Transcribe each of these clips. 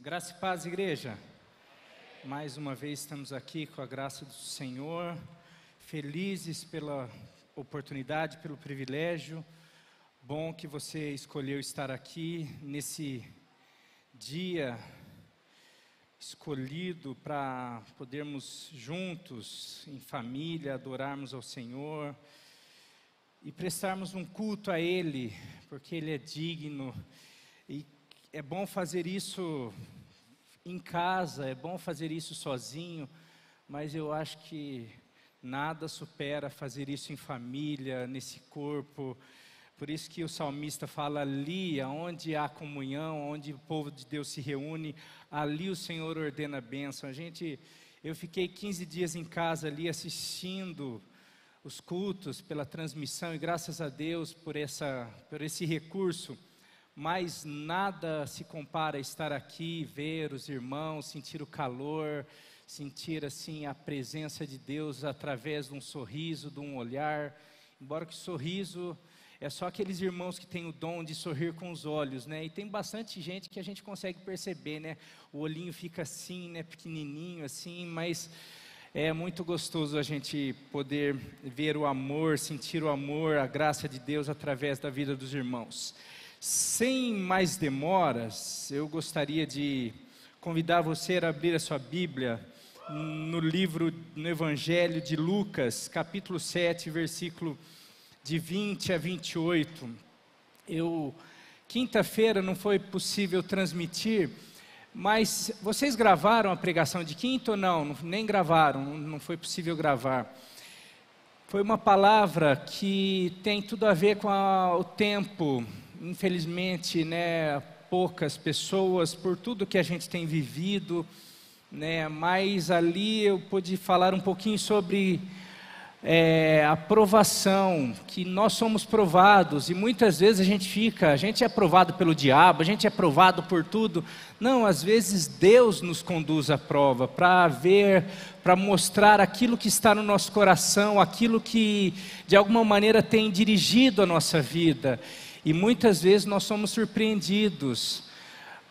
Graça e paz, igreja. Mais uma vez estamos aqui com a graça do Senhor, felizes pela oportunidade, pelo privilégio. Bom que você escolheu estar aqui nesse dia escolhido para podermos juntos, em família, adorarmos ao Senhor e prestarmos um culto a Ele, porque Ele é digno. E é bom fazer isso em casa, é bom fazer isso sozinho, mas eu acho que nada supera fazer isso em família, nesse corpo. Por isso que o salmista fala: ali, onde há comunhão, onde o povo de Deus se reúne, ali o Senhor ordena a bênção. Eu fiquei 15 dias em casa ali assistindo os cultos pela transmissão, e graças a Deus por esse recurso. Mas nada se compara a estar aqui, ver os irmãos, sentir o calor, sentir assim a presença de Deus através de um sorriso, de um olhar. Embora que sorriso é só aqueles irmãos que têm o dom de sorrir com os olhos, né? E tem bastante gente que a gente consegue perceber, né? O olhinho fica assim, né? Pequenininho assim, mas é muito gostoso a gente poder ver o amor, sentir o amor, a graça de Deus através da vida dos irmãos. Sem mais demoras, eu gostaria de convidar você a abrir a sua Bíblia no Evangelho de Lucas, capítulo 7, versículo de 20 a 28. Quinta-feira não foi possível transmitir, mas vocês gravaram a pregação de quinta ou não? Nem gravaram, não foi possível gravar. Foi uma palavra que tem tudo a ver com o tempo. Infelizmente, né, poucas pessoas, por tudo que a gente tem vivido, né, mas ali eu pude falar um pouquinho sobre a provação, que nós somos provados, e muitas vezes a gente é provado pelo diabo, a gente é provado por tudo. Não, às vezes Deus nos conduz à prova, para mostrar aquilo que está no nosso coração, aquilo que de alguma maneira tem dirigido a nossa vida. E muitas vezes nós somos surpreendidos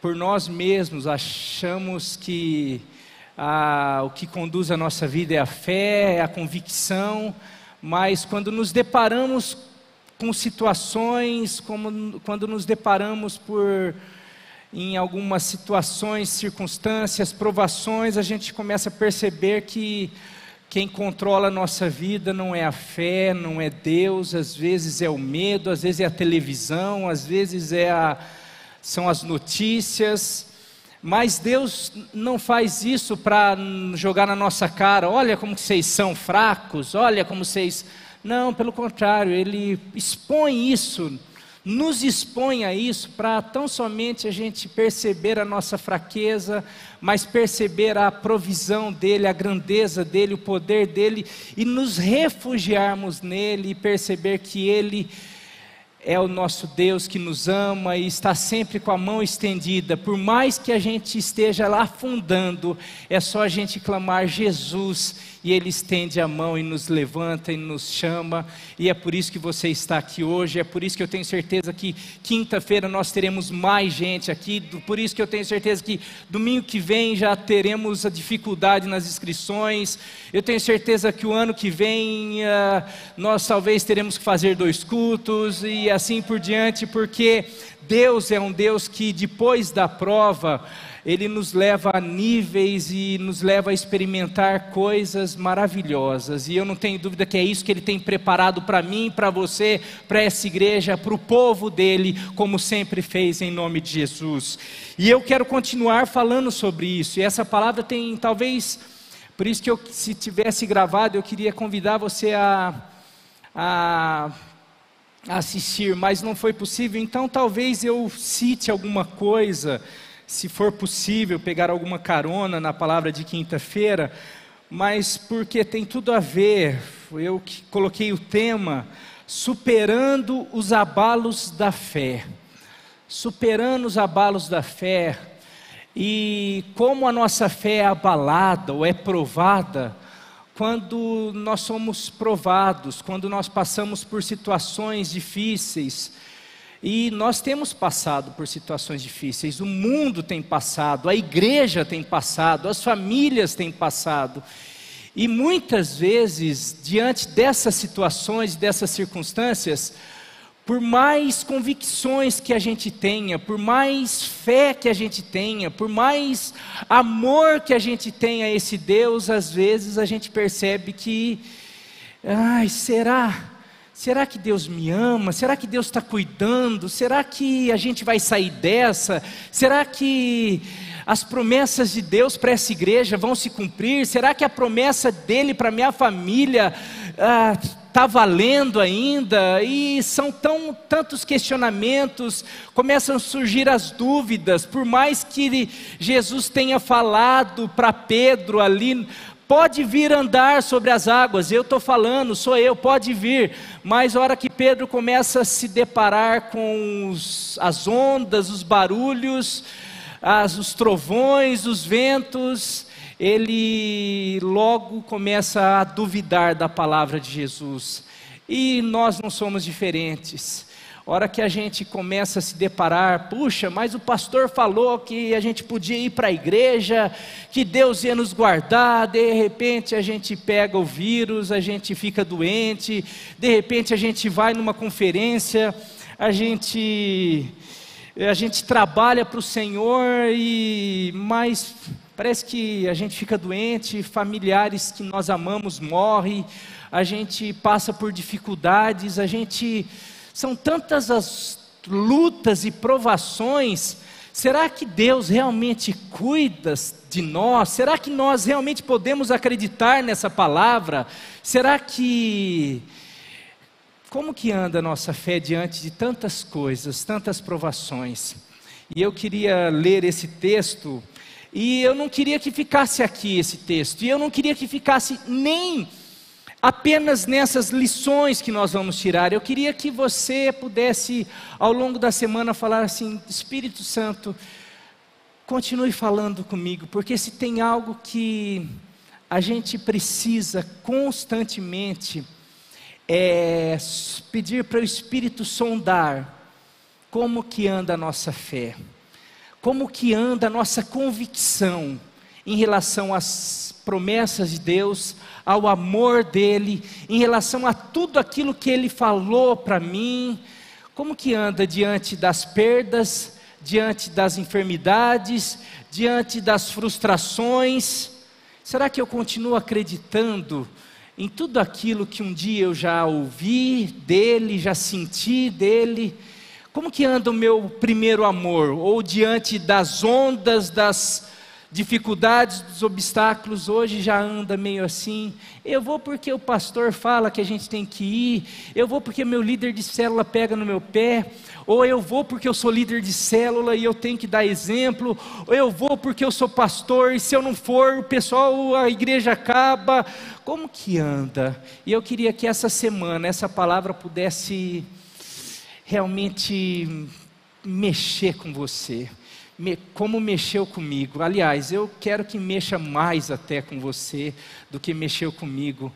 por nós mesmos, achamos que o que conduz a nossa vida é a fé, é a convicção, mas quando nos deparamos com situações, quando nos deparamos em algumas situações, circunstâncias, provações, a gente começa a perceber que quem controla a nossa vida não é a fé, não é Deus. Às vezes é o medo, às vezes é a televisão, às vezes são as notícias. Mas Deus não faz isso para jogar na nossa cara: olha como vocês são fracos, olha como vocês... Não, pelo contrário, Ele expõe isso, nos expõe a isso, para tão somente a gente perceber a nossa fraqueza, mas perceber a provisão dEle, a grandeza dEle, o poder dEle, e nos refugiarmos nele, e perceber que Ele é o nosso Deus que nos ama e está sempre com a mão estendida. Por mais que a gente esteja lá afundando, é só a gente clamar Jesus, e Ele estende a mão e nos levanta e nos chama. E é por isso que você está aqui hoje, é por isso que eu tenho certeza que quinta-feira nós teremos mais gente aqui, por isso que eu tenho certeza que domingo que vem já teremos a dificuldade nas inscrições. Eu tenho certeza que o ano que vem nós talvez teremos que fazer 2 cultos e assim por diante, porque Deus é um Deus que depois da prova, Ele nos leva a níveis e nos leva a experimentar coisas maravilhosas. E eu não tenho dúvida que é isso que Ele tem preparado para mim, para você, para essa igreja, para o povo dEle, como sempre fez, em nome de Jesus. E eu quero continuar falando sobre isso. E essa palavra tem talvez... Por isso que se tivesse gravado, eu queria convidar você a assistir, mas não foi possível. Então talvez eu cite alguma coisa, se for possível, pegar alguma carona na palavra de quinta-feira, mas porque tem tudo a ver. Eu que coloquei o tema: superando os abalos da fé. Superando os abalos da fé. E como a nossa fé é abalada ou é provada quando nós somos provados, quando nós passamos por situações difíceis. E nós temos passado por situações difíceis, o mundo tem passado, a igreja tem passado, as famílias têm passado. E muitas vezes, diante dessas situações, dessas circunstâncias, por mais convicções que a gente tenha, por mais fé que a gente tenha, por mais amor que a gente tenha a esse Deus, às vezes a gente percebe que, será que Deus me ama? Será que Deus está cuidando? Será que a gente vai sair dessa? Será que as promessas de Deus para essa igreja vão se cumprir? Será que a promessa dele para minha família está valendo ainda? E são tantos questionamentos, começam a surgir as dúvidas. Por mais que Jesus tenha falado para Pedro ali, pode vir andar sobre as águas, eu estou falando, sou eu, pode vir. Mas a hora que Pedro começa a se deparar com as ondas, os barulhos, os trovões, os ventos, ele logo começa a duvidar da palavra de Jesus. E nós não somos diferentes. A hora que a gente começa a se deparar, puxa, mas o pastor falou que a gente podia ir para a igreja, que Deus ia nos guardar, de repente a gente pega o vírus, a gente fica doente, de repente a gente vai numa conferência, a gente trabalha para o Senhor, mas parece que a gente fica doente, familiares que nós amamos morrem, a gente passa por dificuldades, são tantas as lutas e provações. Será que Deus realmente cuida de nós? Será que nós realmente podemos acreditar nessa palavra? Como que anda a nossa fé diante de tantas coisas, tantas provações? E eu queria ler esse texto, e eu não queria que ficasse aqui esse texto, e eu não queria que ficasse nem apenas nessas lições que nós vamos tirar. Eu queria que você pudesse, ao longo da semana, falar assim: Espírito Santo, continue falando comigo, porque se tem algo que a gente precisa constantemente, é pedir para o Espírito sondar como que anda a nossa fé, como que anda a nossa convicção em relação às promessas de Deus, ao amor dele, em relação a tudo aquilo que ele falou para mim. Como que anda diante das perdas, diante das enfermidades, diante das frustrações? Será que eu continuo acreditando em tudo aquilo que um dia eu já ouvi dele, já senti dele? Como que anda o meu primeiro amor? Ou diante das ondas, das dificuldades, dos obstáculos, hoje já anda meio assim: eu vou porque o pastor fala que a gente tem que ir, eu vou porque meu líder de célula pega no meu pé, ou eu vou porque eu sou líder de célula e eu tenho que dar exemplo, ou eu vou porque eu sou pastor e se eu não for, a igreja acaba. Como que anda? E eu queria que essa semana, essa palavra pudesse realmente mexer com você, como mexeu comigo. Aliás, eu quero que mexa mais até com você do que mexeu comigo,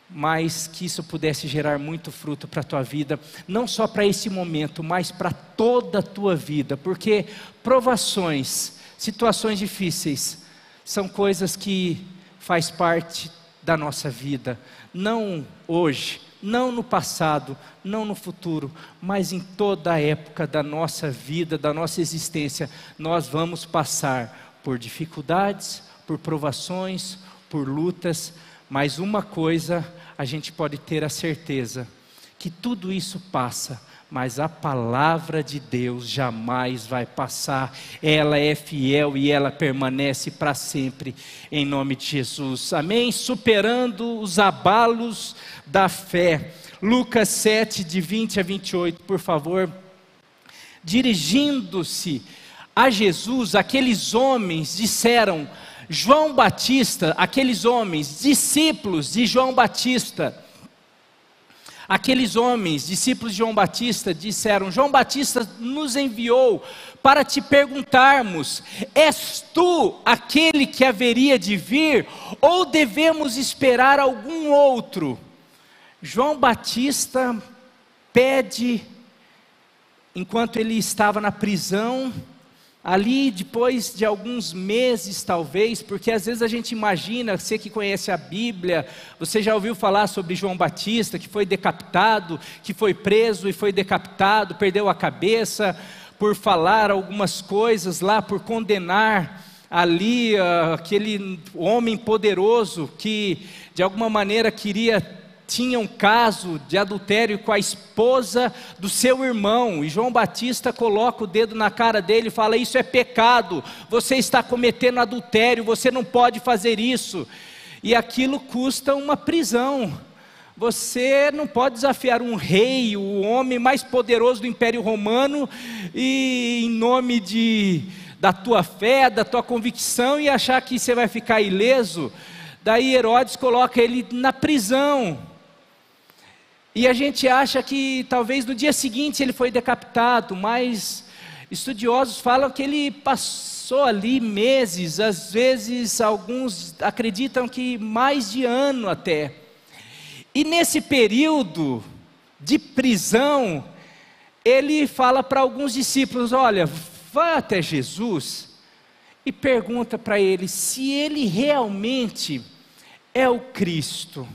mas que isso pudesse gerar muito fruto para a tua vida, não só para esse momento, mas para toda a tua vida, porque provações, situações difíceis, são coisas que faz parte da nossa vida, não hoje, não no passado, não no futuro, mas em toda a época da nossa vida, da nossa existência, nós vamos passar por dificuldades, por provações, por lutas, mas uma coisa a gente pode ter a certeza, que tudo isso passa, mas a palavra de Deus jamais vai passar. Ela é fiel e ela permanece para sempre, em nome de Jesus, amém? Superando os abalos da fé. Lucas 7, de 20 a 28, por favor. Dirigindo-se a Jesus, aqueles homens disseram: João Batista, aqueles homens, discípulos de João Batista, aqueles homens, discípulos de João Batista, disseram: João Batista nos enviou para te perguntarmos: és tu aquele que haveria de vir, ou devemos esperar algum outro? João Batista pede enquanto ele estava na prisão, ali depois de alguns meses talvez, porque às vezes a gente imagina, você que conhece a Bíblia, você já ouviu falar sobre João Batista, que foi decapitado, que foi preso e foi decapitado, perdeu a cabeça por falar algumas coisas lá, por condenar ali aquele homem poderoso que de alguma maneira tinha um caso de adultério com a esposa do seu irmão, e João Batista coloca o dedo na cara dele e fala: isso é pecado, você está cometendo adultério, você não pode fazer isso, e aquilo custa uma prisão. Você não pode desafiar um rei, o homem mais poderoso do Império Romano, e em nome da tua fé, da tua convicção, e achar que você vai ficar ileso. Daí Herodes coloca ele na prisão, e a gente acha que talvez no dia seguinte ele foi decapitado, mas estudiosos falam que ele passou ali meses, às vezes alguns acreditam que mais de ano até. E nesse período de prisão, ele fala para alguns discípulos: olha, vá até Jesus e pergunta para ele se ele realmente é o Cristo,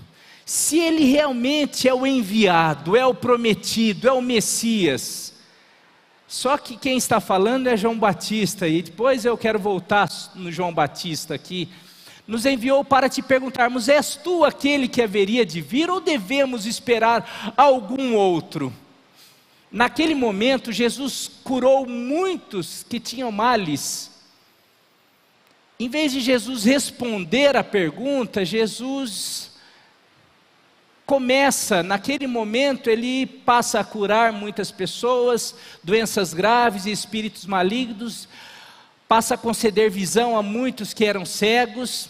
se ele realmente é o enviado, é o prometido, é o Messias. Só que quem está falando é João Batista, e depois eu quero voltar no João Batista aqui. Nos enviou para te perguntarmos: és tu aquele que haveria de vir, ou devemos esperar algum outro? Naquele momento Jesus curou muitos que tinham males. Em vez de Jesus responder a pergunta, Jesus começa, naquele momento ele passa a curar muitas pessoas, doenças graves e espíritos malignos, passa a conceder visão a muitos que eram cegos.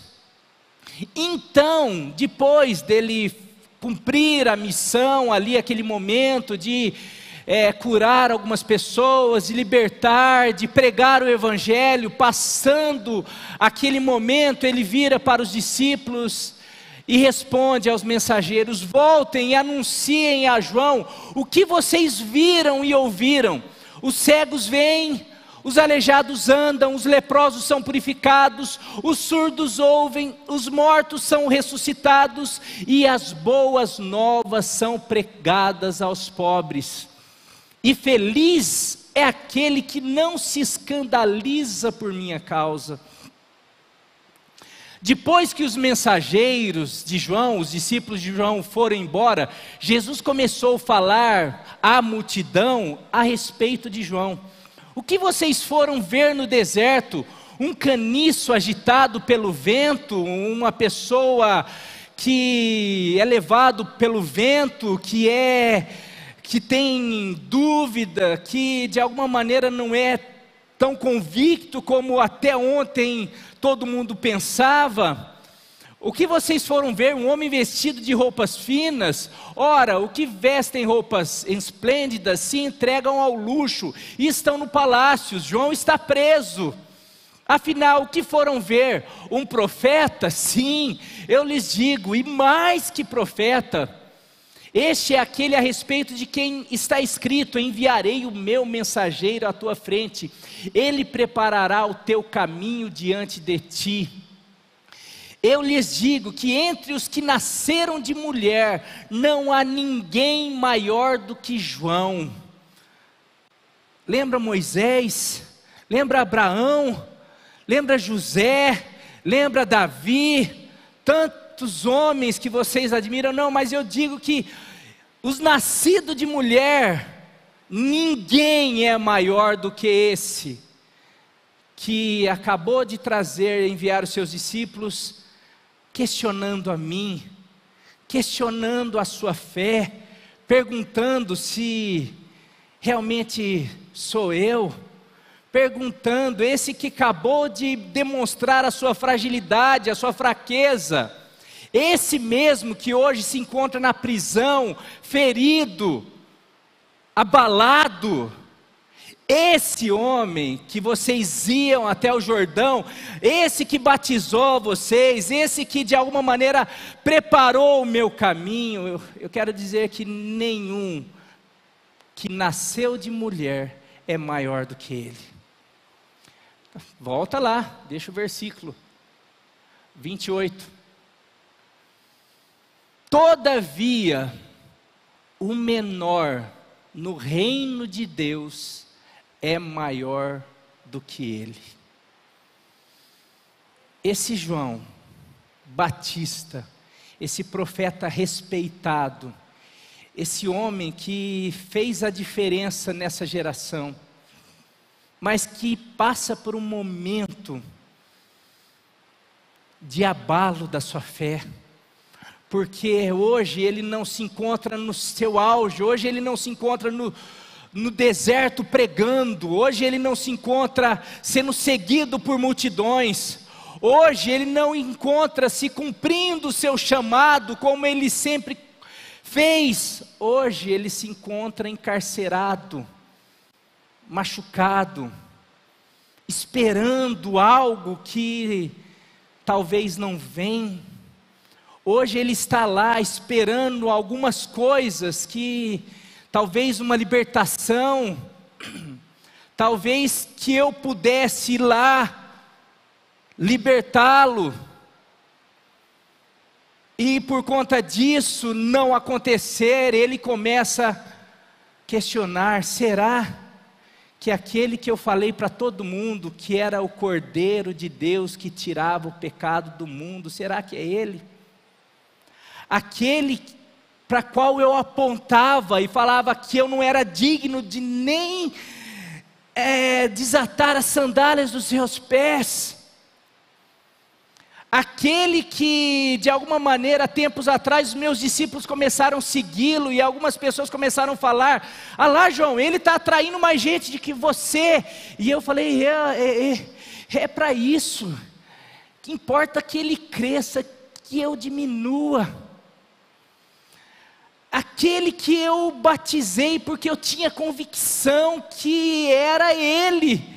Então, depois dele cumprir a missão ali, aquele momento de curar algumas pessoas, de libertar, de pregar o Evangelho, passando aquele momento, ele vira para os discípulos e responde aos mensageiros: voltem e anunciem a João o que vocês viram e ouviram. Os cegos veem, os aleijados andam, os leprosos são purificados, os surdos ouvem, os mortos são ressuscitados, e as boas novas são pregadas aos pobres. E feliz é aquele que não se escandaliza por minha causa. Depois que os mensageiros de João, os discípulos de João foram embora, Jesus começou a falar à multidão a respeito de João. O que vocês foram ver no deserto? Um caniço agitado pelo vento, uma pessoa que é levado pelo vento, que tem dúvida, que de alguma maneira não é tão convicto como até ontem todo mundo pensava? O que vocês foram ver? Um homem vestido de roupas finas? Ora, o que vestem roupas esplêndidas se entregam ao luxo e estão no palácio. João está preso. Afinal, o que foram ver? Um profeta? Sim, eu lhes digo, e mais que profeta. Este é aquele a respeito de quem está escrito: enviarei o meu mensageiro à tua frente, ele preparará o teu caminho diante de ti. Eu lhes digo que entre os que nasceram de mulher, não há ninguém maior do que João. Lembra Moisés? Lembra Abraão? Lembra José? Lembra Davi? Tantos homens que vocês admiram. Não, mas eu digo que os nascidos de mulher, ninguém é maior do que esse, que acabou de enviar os seus discípulos, questionando a mim, questionando a sua fé, perguntando se realmente sou eu, perguntando, esse que acabou de demonstrar a sua fragilidade, a sua fraqueza, esse mesmo que hoje se encontra na prisão, ferido, abalado, esse homem que vocês iam até o Jordão, esse que batizou vocês, esse que de alguma maneira preparou o meu caminho, eu quero dizer que nenhum que nasceu de mulher é maior do que ele. Volta lá, deixa o versículo 28. Todavia, o menor no reino de Deus é maior do que ele. Esse João Batista, esse profeta respeitado, esse homem que fez a diferença nessa geração, mas que passa por um momento de abalo da sua fé, porque hoje ele não se encontra no seu auge, hoje ele não se encontra no deserto pregando, hoje ele não se encontra sendo seguido por multidões, hoje ele não encontra-se cumprindo o seu chamado como ele sempre fez. Hoje ele se encontra encarcerado, machucado, esperando algo que talvez não venha. Hoje ele está lá esperando algumas coisas que talvez uma libertação, talvez que eu pudesse ir lá libertá-lo, e por conta disso não acontecer, ele começa a questionar: será que aquele que eu falei para todo mundo, que era o Cordeiro de Deus que tirava o pecado do mundo, será que é ele? Aquele para qual eu apontava e falava que eu não era digno de nem desatar as sandálias dos seus pés, aquele que de alguma maneira, tempos atrás, os meus discípulos começaram a segui-lo, e algumas pessoas começaram a falar: ah lá João, ele está atraindo mais gente do que você. E eu falei: é para isso, que importa que ele cresça, que eu diminua. Aquele que eu batizei porque eu tinha convicção que era ele.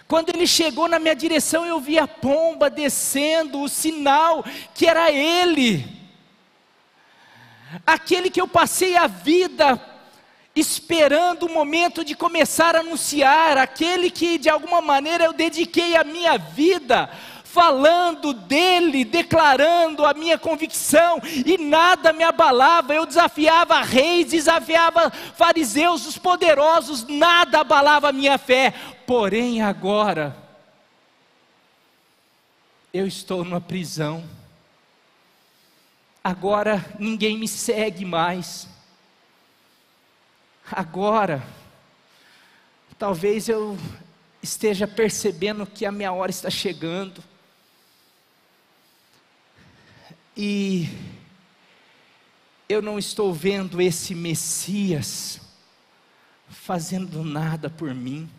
Quando ele chegou na minha direção, eu vi a pomba descendo, o sinal que era ele. Aquele que eu passei a vida esperando o momento de começar a anunciar, aquele que de alguma maneira eu dediquei a minha vida falando dele, declarando a minha convicção, e nada me abalava. Eu desafiava reis, desafiava fariseus, os poderosos, nada abalava a minha fé. Porém agora, eu estou numa prisão, agora ninguém me segue mais, agora, talvez eu esteja percebendo que a minha hora está chegando, e eu não estou vendo esse Messias fazendo nada por mim,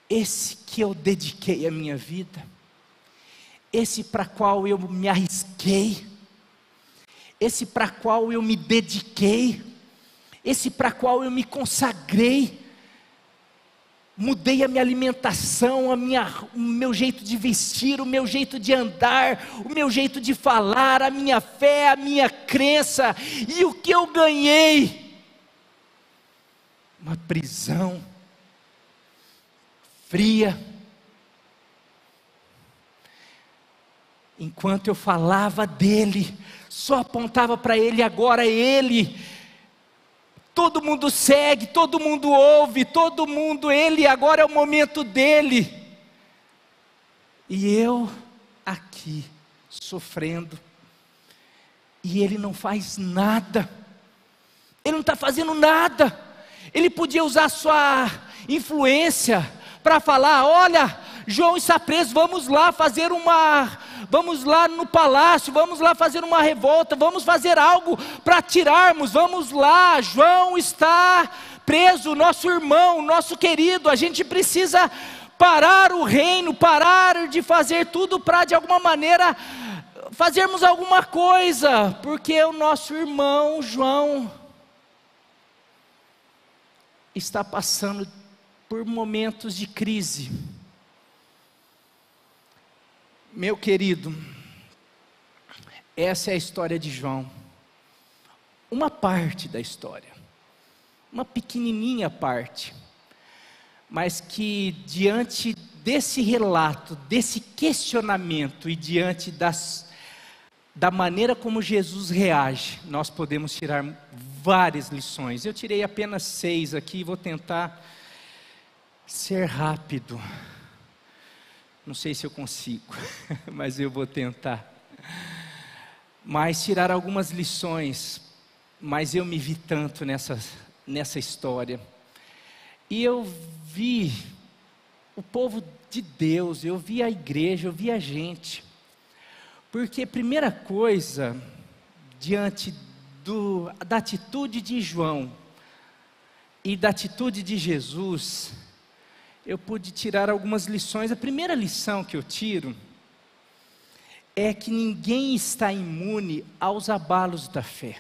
esse que eu dediquei a minha vida, esse para qual eu me arrisquei, esse para qual eu me dediquei, esse para qual eu me consagrei, mudei a minha alimentação, o meu jeito de vestir, o meu jeito de andar, o meu jeito de falar, a minha fé, a minha crença, e o que eu ganhei? Uma prisão fria. Enquanto eu falava dele, só apontava para ele, agora ele, todo mundo segue, todo mundo ouve, todo mundo, ele, agora é o momento dele, e eu aqui, sofrendo, e ele não faz nada, ele não está fazendo nada. Ele podia usar sua influência para falar: olha, João está preso, vamos lá no palácio, vamos lá fazer uma revolta, vamos fazer algo para tirarmos, vamos lá, João está preso, nosso irmão, nosso querido, a gente precisa parar o reino, parar de fazer tudo para de alguma maneira fazermos alguma coisa, porque o nosso irmão João está passando por momentos de crise. Meu querido, essa é a história de João, uma parte da história. uma pequenininha parte, mas que diante desse relato, desse questionamento e diante da maneira como Jesus reage, nós podemos tirar várias lições. Eu tirei apenas 6 aqui, vou tentar ser rápido. Não sei se eu consigo, mas eu vou tentar. Mas tirar algumas lições, mas eu me vi tanto nessa história. E eu vi o povo de Deus, eu vi a igreja, eu vi a gente. Porque primeira coisa, diante da atitude de João e da atitude de Jesus, eu pude tirar algumas lições. A primeira lição que eu tiro é que ninguém está imune aos abalos da fé.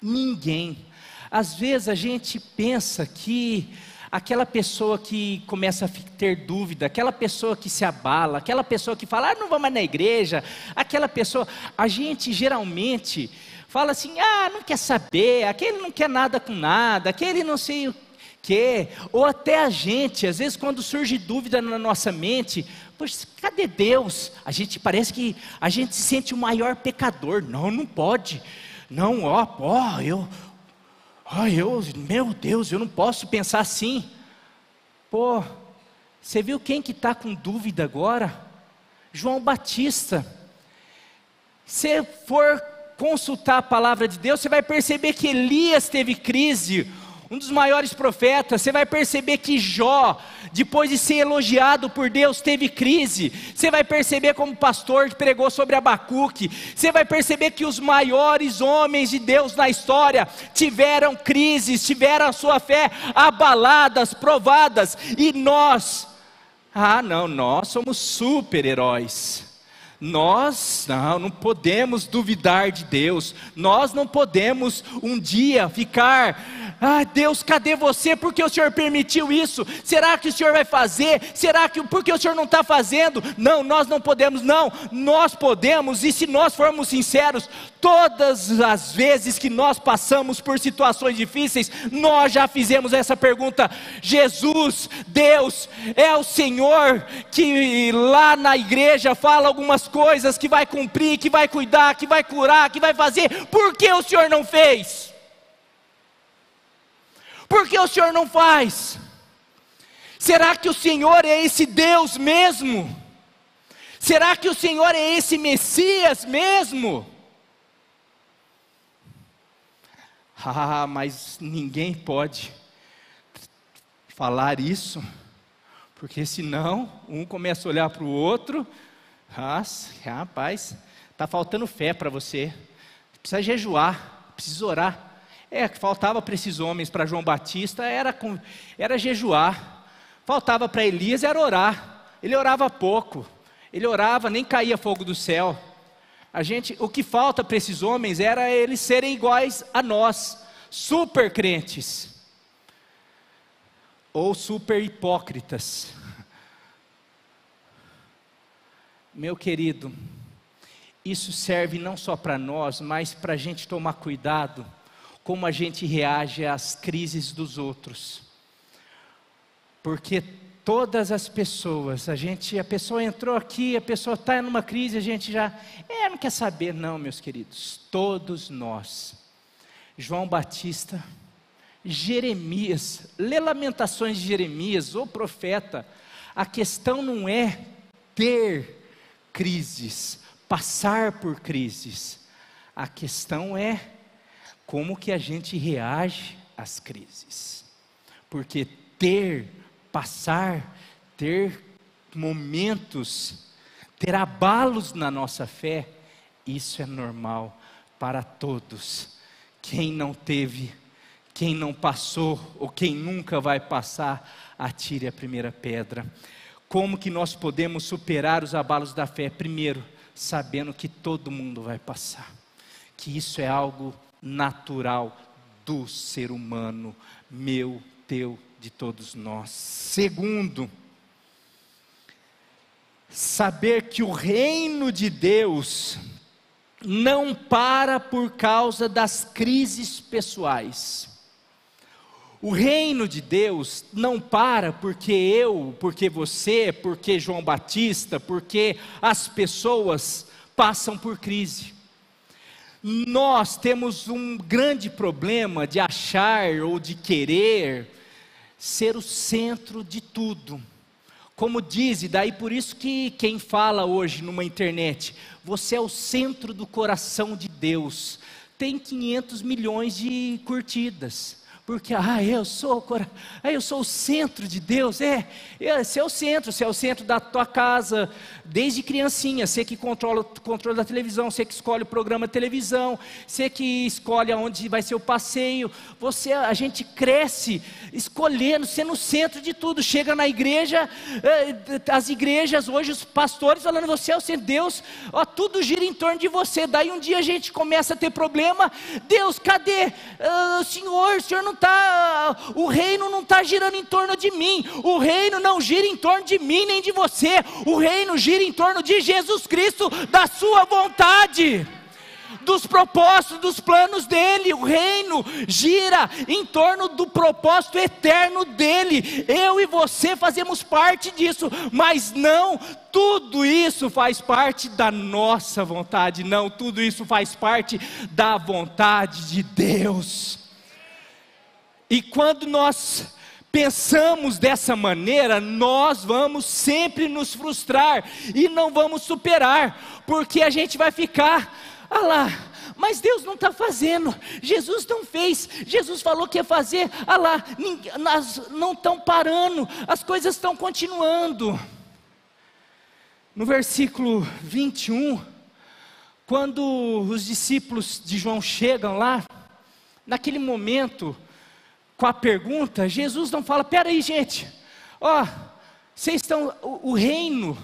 Ninguém. Às vezes a gente pensa que aquela pessoa que começa a ter dúvida, aquela pessoa que se abala, aquela pessoa que fala, não vou mais na igreja, aquela pessoa, a gente geralmente fala assim, não quer saber, aquele não quer nada com nada, aquele não sei o quê, ou até a gente, às vezes quando surge dúvida na nossa mente, poxa, cadê Deus? A gente parece que a gente se sente o maior pecador, não pode, não, meu Deus, eu não posso pensar assim. Pô, você viu quem que está com dúvida agora? João Batista. Se for consultar a palavra de Deus, você vai perceber que Elias teve crise, um dos maiores profetas. Você vai perceber que Jó, depois de ser elogiado por Deus, teve crise. Você vai perceber como o pastor pregou sobre Abacuque. Você vai perceber que os maiores homens de Deus na história tiveram crises, tiveram a sua fé abaladas, provadas. E nós, nós somos super-heróis. Nós não podemos duvidar de Deus. Nós não podemos um dia ficar, Deus, cadê você? Por que o Senhor permitiu isso? Será que o Senhor vai fazer? Por que o Senhor não está fazendo? Não, nós não podemos, não. Nós podemos, e se nós formos sinceros, todas as vezes que nós passamos por situações difíceis, nós já fizemos essa pergunta: Jesus, Deus, é o Senhor que lá na igreja fala algumas coisas que vai cumprir, que vai cuidar, que vai curar, que vai fazer, por que o Senhor não fez? Por que o Senhor não faz? Será que o Senhor é esse Deus mesmo? Será que o Senhor é esse Messias mesmo? Mas ninguém pode falar isso, porque senão um começa a olhar para o outro, rapaz, está faltando fé para você, precisa jejuar, precisa orar. Que faltava para esses homens, para João Batista, era jejuar. Faltava para Elias, era orar. Ele orava pouco, ele orava, nem caía fogo do céu. O que falta para esses homens era eles serem iguais a nós, super crentes, ou super hipócritas. Meu querido, isso serve não só para nós, mas para a gente tomar cuidado como a gente reage às crises dos outros. Porque todas as pessoas, a pessoa entrou aqui, a pessoa está numa crise, a gente já, não quer saber. Não, meus queridos, todos nós, João Batista, Jeremias, lê Lamentações de Jeremias, o profeta, a questão não é ter crises, passar por crises, a questão é como que a gente reage às crises, porque ter momentos, ter abalos na nossa fé, isso é normal para todos. Quem não teve, quem não passou, ou quem nunca vai passar, atire a primeira pedra. Como que nós podemos superar os abalos da fé? Primeiro, sabendo que todo mundo vai passar, que isso é algo natural do ser humano, meu, teu, de todos nós. Segundo, saber que o reino de Deus não para por causa das crises pessoais. O reino de Deus não para porque eu, porque você, porque João Batista, porque as pessoas passam por crise. Nós temos um grande problema de achar ou de querer ser o centro de tudo. Como diz, e daí por isso que quem fala hoje numa internet, você é o centro do coração de Deus, tem 500 milhões de curtidas. Porque, eu sou o centro de Deus. Você é o centro da tua casa, desde criancinha, você que controla o controle da televisão, você que escolhe o programa de televisão, você que escolhe aonde vai ser o passeio, a gente cresce escolhendo, sendo o centro de tudo. Chega na igreja, as igrejas hoje, os pastores falando, você é o centro de Deus, tudo gira em torno de você. Daí um dia a gente começa a ter problema, Deus, cadê? O Senhor não está, o reino não está girando em torno de mim, o reino não gira em torno de mim nem de você, o reino gira em torno de Jesus Cristo, da sua vontade, dos propósitos, dos planos dele. O reino gira em torno do propósito eterno dele. Eu e você fazemos parte disso, mas não tudo isso faz parte da nossa vontade, não, tudo isso faz parte da vontade de Deus. E quando nós pensamos dessa maneira, nós vamos sempre nos frustrar e não vamos superar, porque a gente vai ficar, mas Deus não está fazendo, Jesus não fez, Jesus falou que ia fazer, nós não estão parando, as coisas estão continuando. No versículo 21, quando os discípulos de João chegam lá, naquele momento, com a pergunta, Jesus não fala, peraí gente, vocês estão, o reino,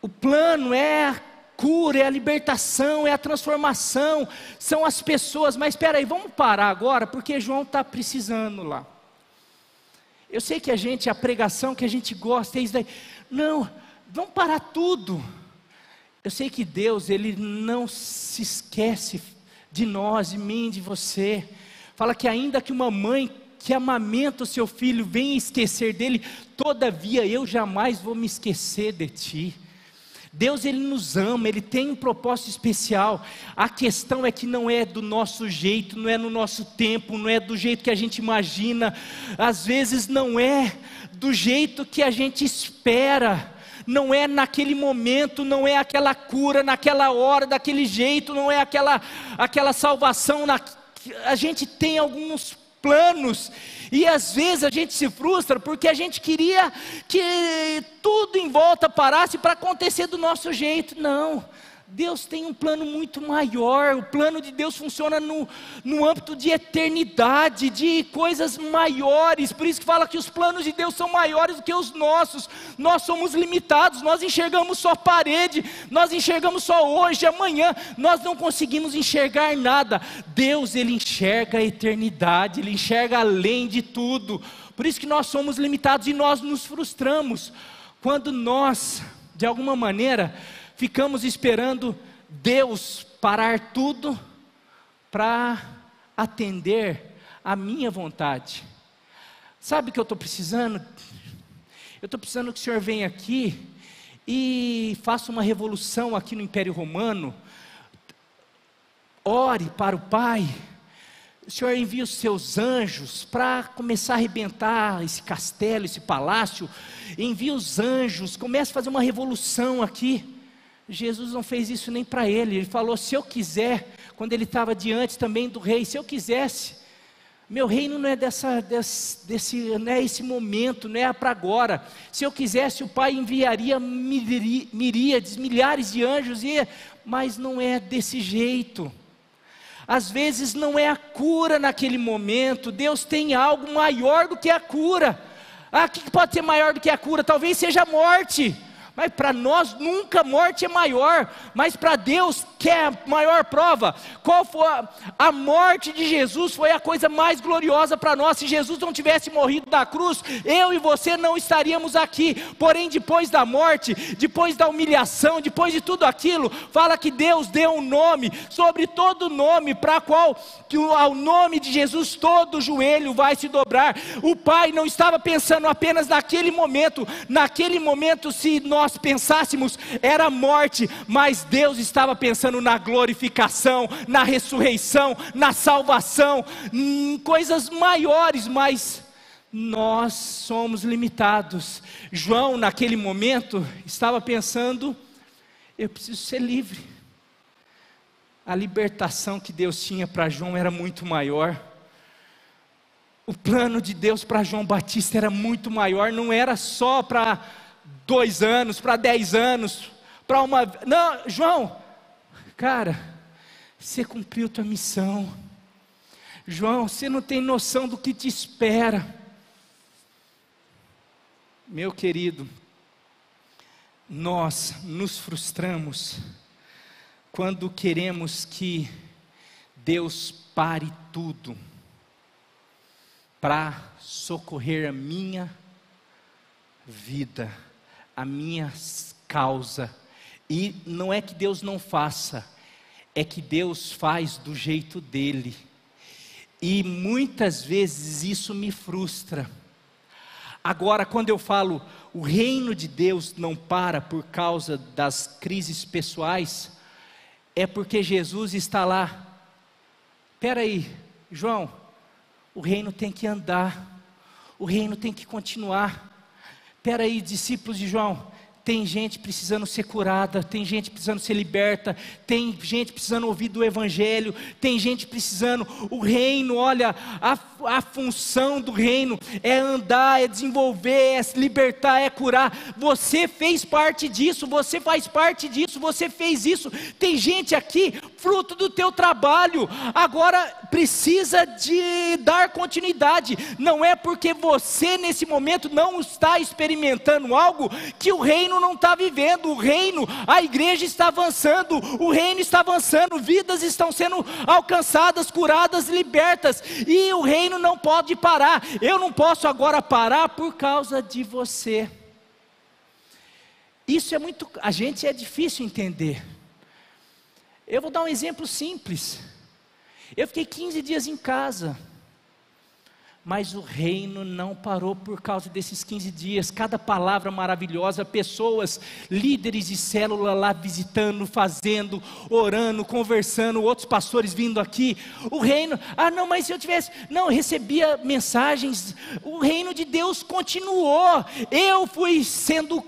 o plano é a cura, é a libertação, é a transformação, são as pessoas, mas peraí, vamos parar agora, porque João está precisando lá. Eu sei que a pregação que a gente gosta é isso daí, não, vamos parar tudo. Eu sei que Deus, Ele não se esquece de nós, de mim, de você. Fala que ainda que uma mãe que amamenta o seu filho venha esquecer dele, todavia eu jamais vou me esquecer de ti. Deus, Ele nos ama, Ele tem um propósito especial. A questão é que não é do nosso jeito, não é no nosso tempo, não é do jeito que a gente imagina, às vezes não é do jeito que a gente espera, não é naquele momento, não é aquela cura naquela hora, daquele jeito, não é aquela salvação. A gente tem alguns planos e às vezes a gente se frustra porque a gente queria que tudo em volta parasse para acontecer do nosso jeito. Não, Deus tem um plano muito maior. O plano de Deus funciona no âmbito de eternidade, de coisas maiores. Por isso que fala que os planos de Deus são maiores do que os nossos. Nós somos limitados, nós enxergamos só parede, nós enxergamos só hoje, amanhã, nós não conseguimos enxergar nada. Deus, Ele enxerga a eternidade, Ele enxerga além de tudo. Por isso que nós somos limitados e nós nos frustramos quando nós, de alguma maneira, ficamos esperando Deus parar tudo para atender a minha vontade. Sabe o que eu estou precisando? Eu estou precisando que o Senhor venha aqui e faça uma revolução aqui no Império Romano. Ore para o Pai. O Senhor envia os seus anjos para começar a arrebentar esse castelo, esse palácio. Envia os anjos, comece a fazer uma revolução aqui. Jesus não fez isso nem para ele falou, se eu quiser, quando ele estava diante também do rei, se eu quisesse, meu reino não é não é esse momento, não é para agora, se eu quisesse o Pai enviaria miríades, milhares de anjos, mas não é desse jeito. Às vezes não é a cura naquele momento, Deus tem algo maior do que a cura. O que pode ser maior do que a cura? Talvez seja a morte. Mas para nós nunca morte é maior, mas para Deus que é a maior prova. Qual foi a morte de Jesus? Foi a coisa mais gloriosa para nós. Se Jesus não tivesse morrido na cruz, eu e você não estaríamos aqui. Porém, depois da morte, depois da humilhação, depois de tudo aquilo, fala que Deus deu um nome, sobre todo nome, para qual que ao nome de Jesus todo joelho vai se dobrar. O Pai não estava pensando apenas naquele momento, se nós pensássemos era morte, mas Deus estava pensando na glorificação, na ressurreição, na salvação, em coisas maiores, mas nós somos limitados. João naquele momento estava pensando, eu preciso ser livre. A libertação que Deus tinha para João era muito maior. O plano de Deus para João Batista era muito maior, não era só para 2 anos, para 10 anos, para uma... Não, João, cara, você cumpriu tua missão. João, você não tem noção do que te espera. Meu querido, nós nos frustramos quando queremos que Deus pare tudo para socorrer a minha vida, a minha causa. E não é que Deus não faça, é que Deus faz do jeito dele. E muitas vezes isso me frustra. Agora, quando eu falo, o reino de Deus não para por causa das crises pessoais, é porque Jesus está lá. Espera aí, João, o reino tem que andar, o reino tem que continuar. Espera aí, discípulos de João, tem gente precisando ser curada, tem gente precisando ser liberta, tem gente precisando ouvir do Evangelho, tem gente precisando, o reino, olha, a função do reino é andar, é desenvolver, é libertar, é curar. Você fez parte disso, você faz parte disso, você fez isso. Tem gente aqui, fruto do teu trabalho, agora precisa de dar continuidade. Não é porque você nesse momento não está experimentando algo que o reino não está vivendo. O reino, a igreja está avançando, o reino está avançando, vidas estão sendo alcançadas, curadas, libertas, e o reino não pode parar. Eu não posso agora parar por causa de você. Isso é muito, a gente é difícil entender. Eu vou dar um exemplo simples. Eu fiquei 15 dias em casa, mas o reino não parou por causa desses 15 dias. Cada palavra maravilhosa, pessoas, líderes de célula lá visitando, fazendo, orando, conversando, outros pastores vindo aqui. O reino, não, mas se eu tivesse, não, eu recebia mensagens. O reino de Deus continuou. Eu fui sendo,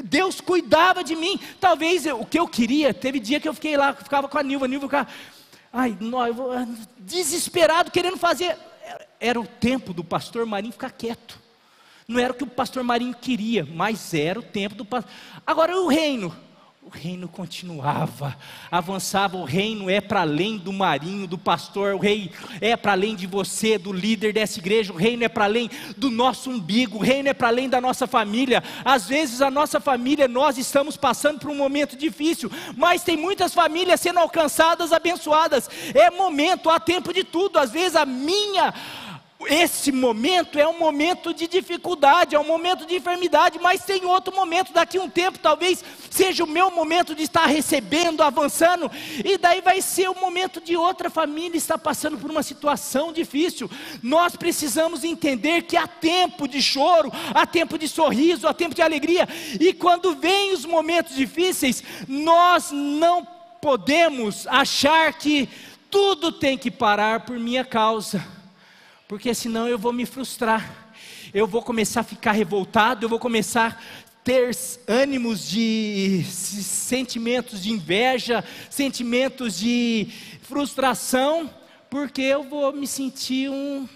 Deus cuidava de mim. Talvez o que eu queria, teve dia que eu fiquei lá, ficava com a Nilva ficava, desesperado, querendo fazer. Era o tempo do pastor Marinho ficar quieto. Não era o que o pastor Marinho queria, mas era o tempo do pastor. Agora o reino continuava, avançava. O reino é para além do Marinho, do pastor. O reino é para além de você, do líder dessa igreja. O reino é para além do nosso umbigo. O reino é para além da nossa família. Às vezes a nossa família, nós estamos passando por um momento difícil, mas tem muitas famílias sendo alcançadas, abençoadas. É momento, há tempo de tudo. Às vezes esse momento é um momento de dificuldade, é um momento de enfermidade, mas tem outro momento, daqui a um tempo talvez seja o meu momento de estar recebendo, avançando, e daí vai ser o momento de outra família estar passando por uma situação difícil. Nós precisamos entender que há tempo de choro, há tempo de sorriso, há tempo de alegria, e quando vem os momentos difíceis, nós não podemos achar que tudo tem que parar por minha causa, porque senão eu vou me frustrar, eu vou começar a ficar revoltado, eu vou começar a ter ânimos de sentimentos de inveja, sentimentos de frustração, porque eu vou me sentir um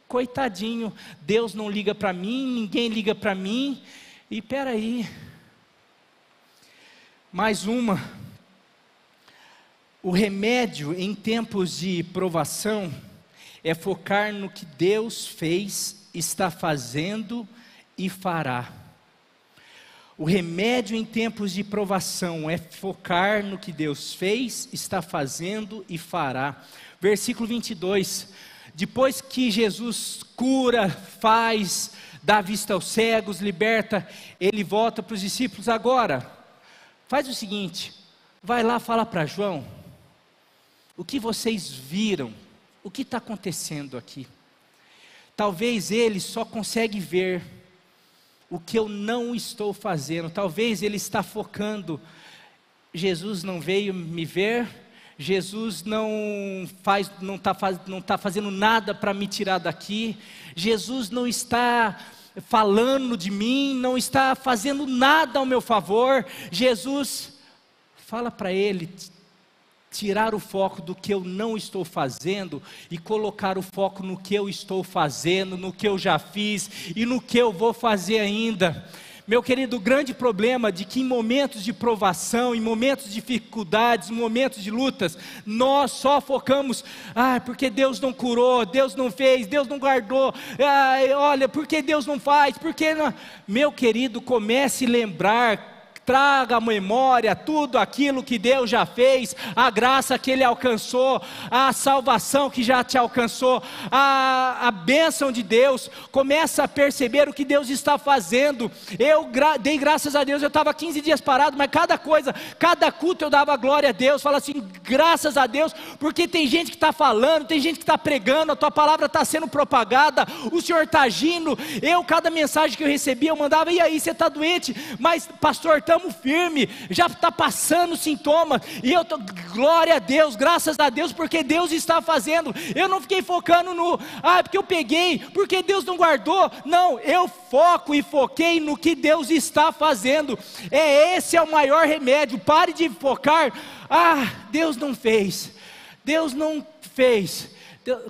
coitadinho. Deus não liga para mim, ninguém liga para mim, e peraí, mais uma. O remédio em tempos de provação é focar no que Deus fez, está fazendo e fará. O remédio em tempos de provação é focar no que Deus fez, está fazendo e fará. Versículo 22, depois que Jesus cura, faz, dá vista aos cegos, liberta, ele volta para os discípulos. Agora, faz o seguinte, vai lá, fala para João, o que vocês viram, o que está acontecendo aqui. Talvez ele só consegue ver o que eu não estou fazendo, talvez ele está focando, Jesus não veio me ver, Jesus não está fazendo nada para me tirar daqui, Jesus não está falando de mim, não está fazendo nada ao meu favor. Jesus, fala para ele tirar o foco do que eu não estou fazendo e colocar o foco no que eu estou fazendo, no que eu já fiz e no que eu vou fazer ainda. Meu querido, o grande problema de que em momentos de provação, em momentos de dificuldades, em momentos de lutas, nós só focamos, porque Deus não curou, Deus não fez, Deus não guardou, olha, porque Deus não faz, porque não... Meu querido, comece a lembrar, traga à memória tudo aquilo que Deus já fez, a graça que Ele alcançou, a salvação que já te alcançou, a bênção de Deus. Começa a perceber o que Deus está fazendo. Eu dei graças a Deus, eu estava 15 dias parado, mas cada culto eu dava glória a Deus, fala assim, graças a Deus, porque tem gente que está falando, tem gente que está pregando, a tua palavra está sendo propagada, o Senhor está agindo. Cada mensagem que eu recebia, eu mandava, e aí, você está doente? Mas pastor, estamos firme, já está passando sintomas, e eu estou, glória a Deus, graças a Deus, porque Deus está fazendo. Eu não fiquei focando no, porque eu peguei, porque Deus não guardou. Não, eu foco e foquei no que Deus está fazendo. Esse é o maior remédio. Pare de focar, Deus não fez, Deus não fez.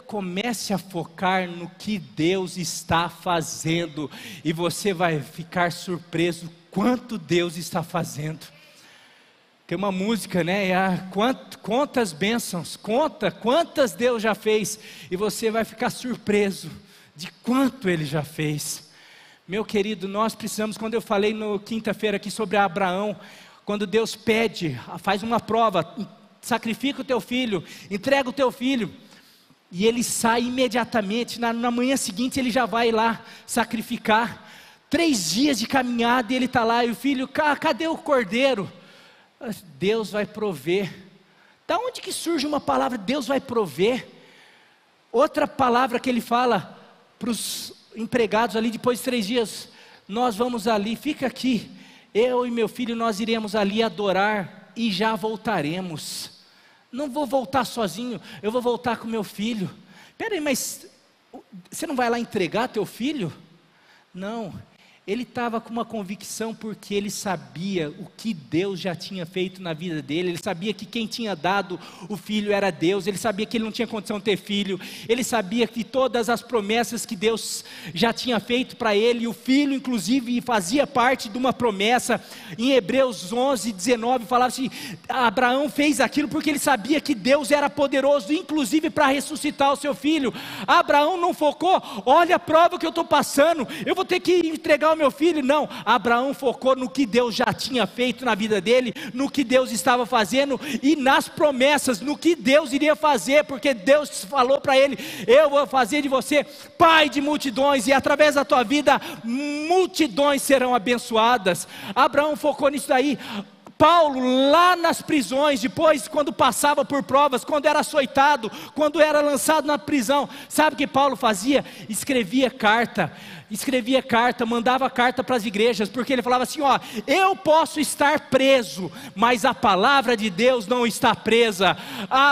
Comece a focar no que Deus está fazendo, e você vai ficar surpreso quanto Deus está fazendo. Tem uma música, né? Quantas bênçãos, quantas Deus já fez, e você vai ficar surpreso de quanto Ele já fez. Meu querido, nós precisamos, quando eu falei no quinta-feira aqui sobre Abraão, quando Deus pede, faz uma prova, sacrifica o teu filho, entrega o teu filho, e ele sai imediatamente, na manhã seguinte ele já vai lá sacrificar. 3 dias de caminhada e ele está lá, e o filho, cadê o cordeiro? Deus vai prover. Da onde que surge uma palavra, Deus vai prover? Outra palavra que ele fala para os empregados ali, depois de 3 dias, nós vamos ali, fica aqui, eu e meu filho, nós iremos ali adorar e já voltaremos. Não vou voltar sozinho, eu vou voltar com meu filho. Peraí, mas você não vai lá entregar teu filho? Não. Ele estava com uma convicção, porque ele sabia o que Deus já tinha feito na vida dele. Ele sabia que quem tinha dado o filho era Deus. Ele sabia que ele não tinha condição de ter filho. Ele sabia que todas as promessas que Deus já tinha feito para ele, o filho inclusive fazia parte de uma promessa. Em Hebreus 11, 19 falava assim, Abraão fez aquilo porque ele sabia que Deus era poderoso, inclusive para ressuscitar o seu filho. Abraão não focou, olha a prova que eu estou passando, eu vou ter que entregar o meu filho. Não, Abraão focou no que Deus já tinha feito na vida dele, no que Deus estava fazendo e nas promessas, no que Deus iria fazer, porque Deus falou para ele, eu vou fazer de você pai de multidões, e através da tua vida multidões serão abençoadas. Abraão focou nisso daí. Paulo lá nas prisões, depois quando passava por provas, quando era açoitado, quando era lançado na prisão, sabe o que Paulo fazia? Escrevia carta, mandava carta para as igrejas, porque ele falava assim, eu posso estar preso, mas a palavra de Deus não está presa,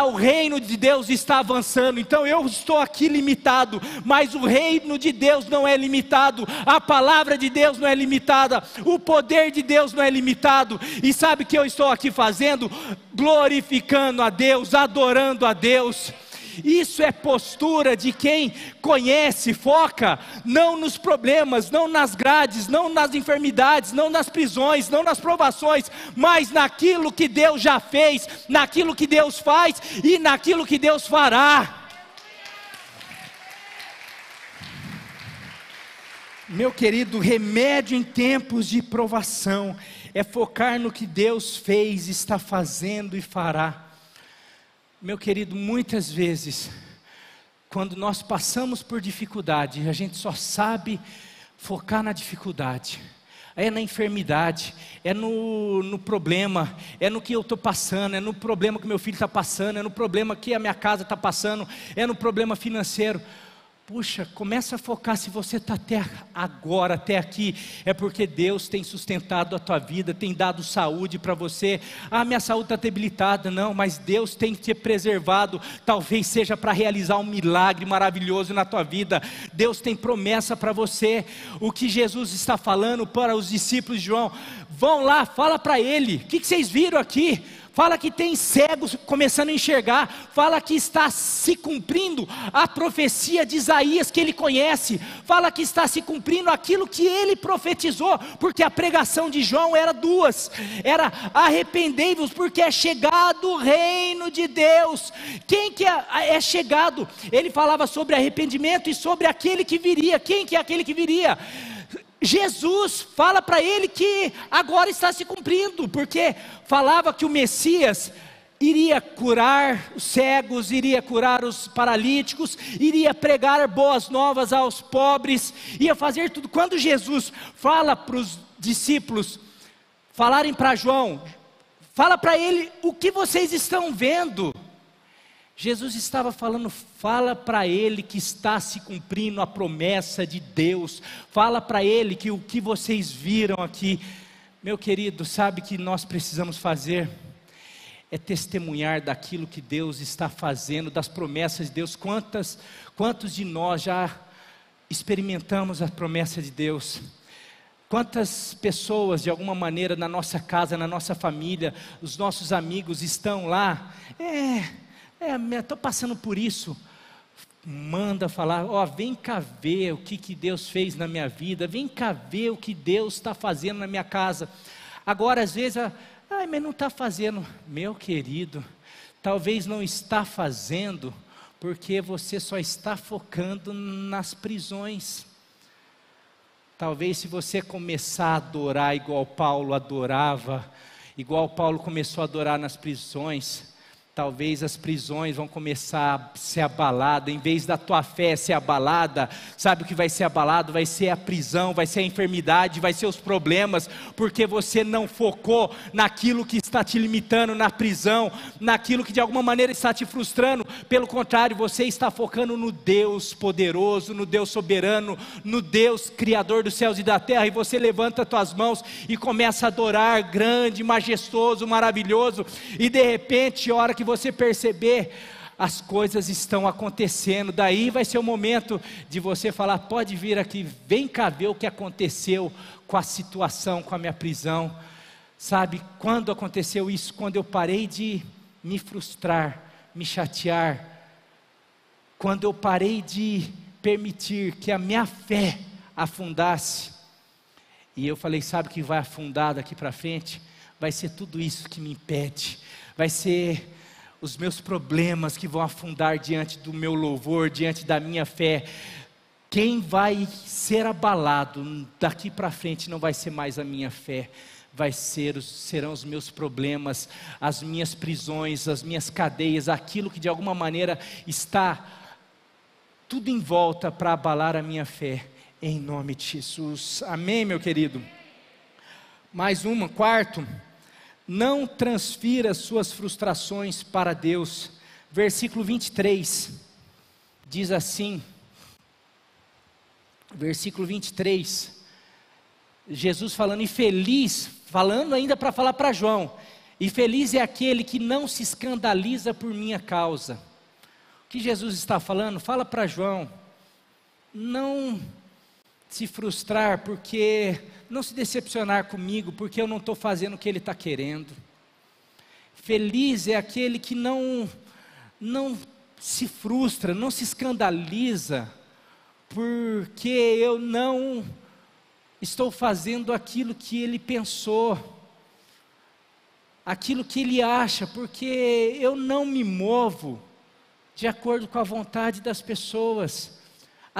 o reino de Deus está avançando, então eu estou aqui limitado, mas o reino de Deus não é limitado, a palavra de Deus não é limitada, o poder de Deus não é limitado. E sabe o que eu estou aqui fazendo? Glorificando a Deus, adorando a Deus. Isso é postura de quem conhece, foca, não nos problemas, não nas grades, não nas enfermidades, não nas prisões, não nas provações, mas naquilo que Deus já fez, naquilo que Deus faz e naquilo que Deus fará. Meu querido, remédio em tempos de provação é focar no que Deus fez, está fazendo e fará. Meu querido, muitas vezes, quando nós passamos por dificuldade, a gente só sabe focar na dificuldade. É na enfermidade, é no problema, é no que eu estou passando, é no problema que meu filho está passando, é no problema que a minha casa está passando, é no problema financeiro. Puxa, começa a focar, se você está até agora, até aqui, é porque Deus tem sustentado a tua vida, tem dado saúde para você. Ah, minha saúde está debilitada, não, mas Deus tem te preservado, talvez seja para realizar um milagre maravilhoso na tua vida. Deus tem promessa para você. O que Jesus está falando para os discípulos de João, vão lá, fala para ele, o que vocês viram aqui? Fala que tem cegos começando a enxergar, fala que está se cumprindo a profecia de Isaías que ele conhece, fala que está se cumprindo aquilo que ele profetizou, porque a pregação de João era duas, era arrependei-vos porque é chegado o reino de Deus. Quem que é chegado? Ele falava sobre arrependimento e sobre aquele que viria. Quem que é aquele que viria? Jesus fala para ele que agora está se cumprindo, porque falava que o Messias iria curar os cegos, iria curar os paralíticos, iria pregar boas novas aos pobres, ia fazer tudo. Quando Jesus fala para os discípulos falarem para João, fala para ele o que vocês estão vendo. Jesus estava falando, fala para ele que está se cumprindo a promessa de Deus, fala para ele que o que vocês viram aqui, meu querido, sabe que nós precisamos fazer, é testemunhar daquilo que Deus está fazendo, das promessas de Deus. Quantos de nós já experimentamos a promessa de Deus? Quantas pessoas de alguma maneira na nossa casa, na nossa família, os nossos amigos estão lá, estou passando por isso, manda falar, vem cá ver o que Deus fez na minha vida, vem cá ver o que Deus está fazendo na minha casa. Agora às vezes, mas não está fazendo. Meu querido, talvez não está fazendo, porque você só está focando nas prisões. Talvez se você começar a adorar igual Paulo adorava, igual Paulo começou a adorar nas prisões, talvez as prisões vão começar a ser abaladas, em vez da tua fé ser abalada, sabe o que vai ser abalado? Vai ser a prisão, vai ser a enfermidade, vai ser os problemas, porque você não focou naquilo que está te limitando na prisão, naquilo que de alguma maneira está te frustrando. Pelo contrário, você está focando no Deus poderoso, no Deus soberano, no Deus criador dos céus e da terra, e você levanta as tuas mãos e começa a adorar, grande, majestoso, maravilhoso, e de repente, a hora que você perceber, as coisas estão acontecendo. Daí vai ser o momento de você falar, pode vir aqui, vem cá ver o que aconteceu com a situação, com a minha prisão. Sabe, quando aconteceu isso? Quando eu parei de me frustrar, me chatear, quando eu parei de permitir que a minha fé afundasse, e eu falei, sabe o que vai afundar daqui para frente? Vai ser tudo isso que me impede, vai ser os meus problemas que vão afundar diante do meu louvor, diante da minha fé. Quem vai ser abalado daqui para frente não vai ser mais a minha fé, serão os meus problemas, as minhas prisões, as minhas cadeias, aquilo que de alguma maneira está tudo em volta para abalar a minha fé, em nome de Jesus. Amém, meu querido? Mais uma, quarto, não transfira suas frustrações para Deus. Versículo 23, diz assim, versículo 23, Jesus falando, falando ainda para falar para João, e feliz é aquele que não se escandaliza por minha causa. O que Jesus está falando? Fala para João, não se frustrar, porque não se decepcionar comigo, porque eu não estou fazendo o que ele está querendo. Feliz é aquele que não se frustra, não se escandaliza, porque eu não estou fazendo aquilo que ele pensou, aquilo que ele acha, porque eu não me movo de acordo com a vontade das pessoas.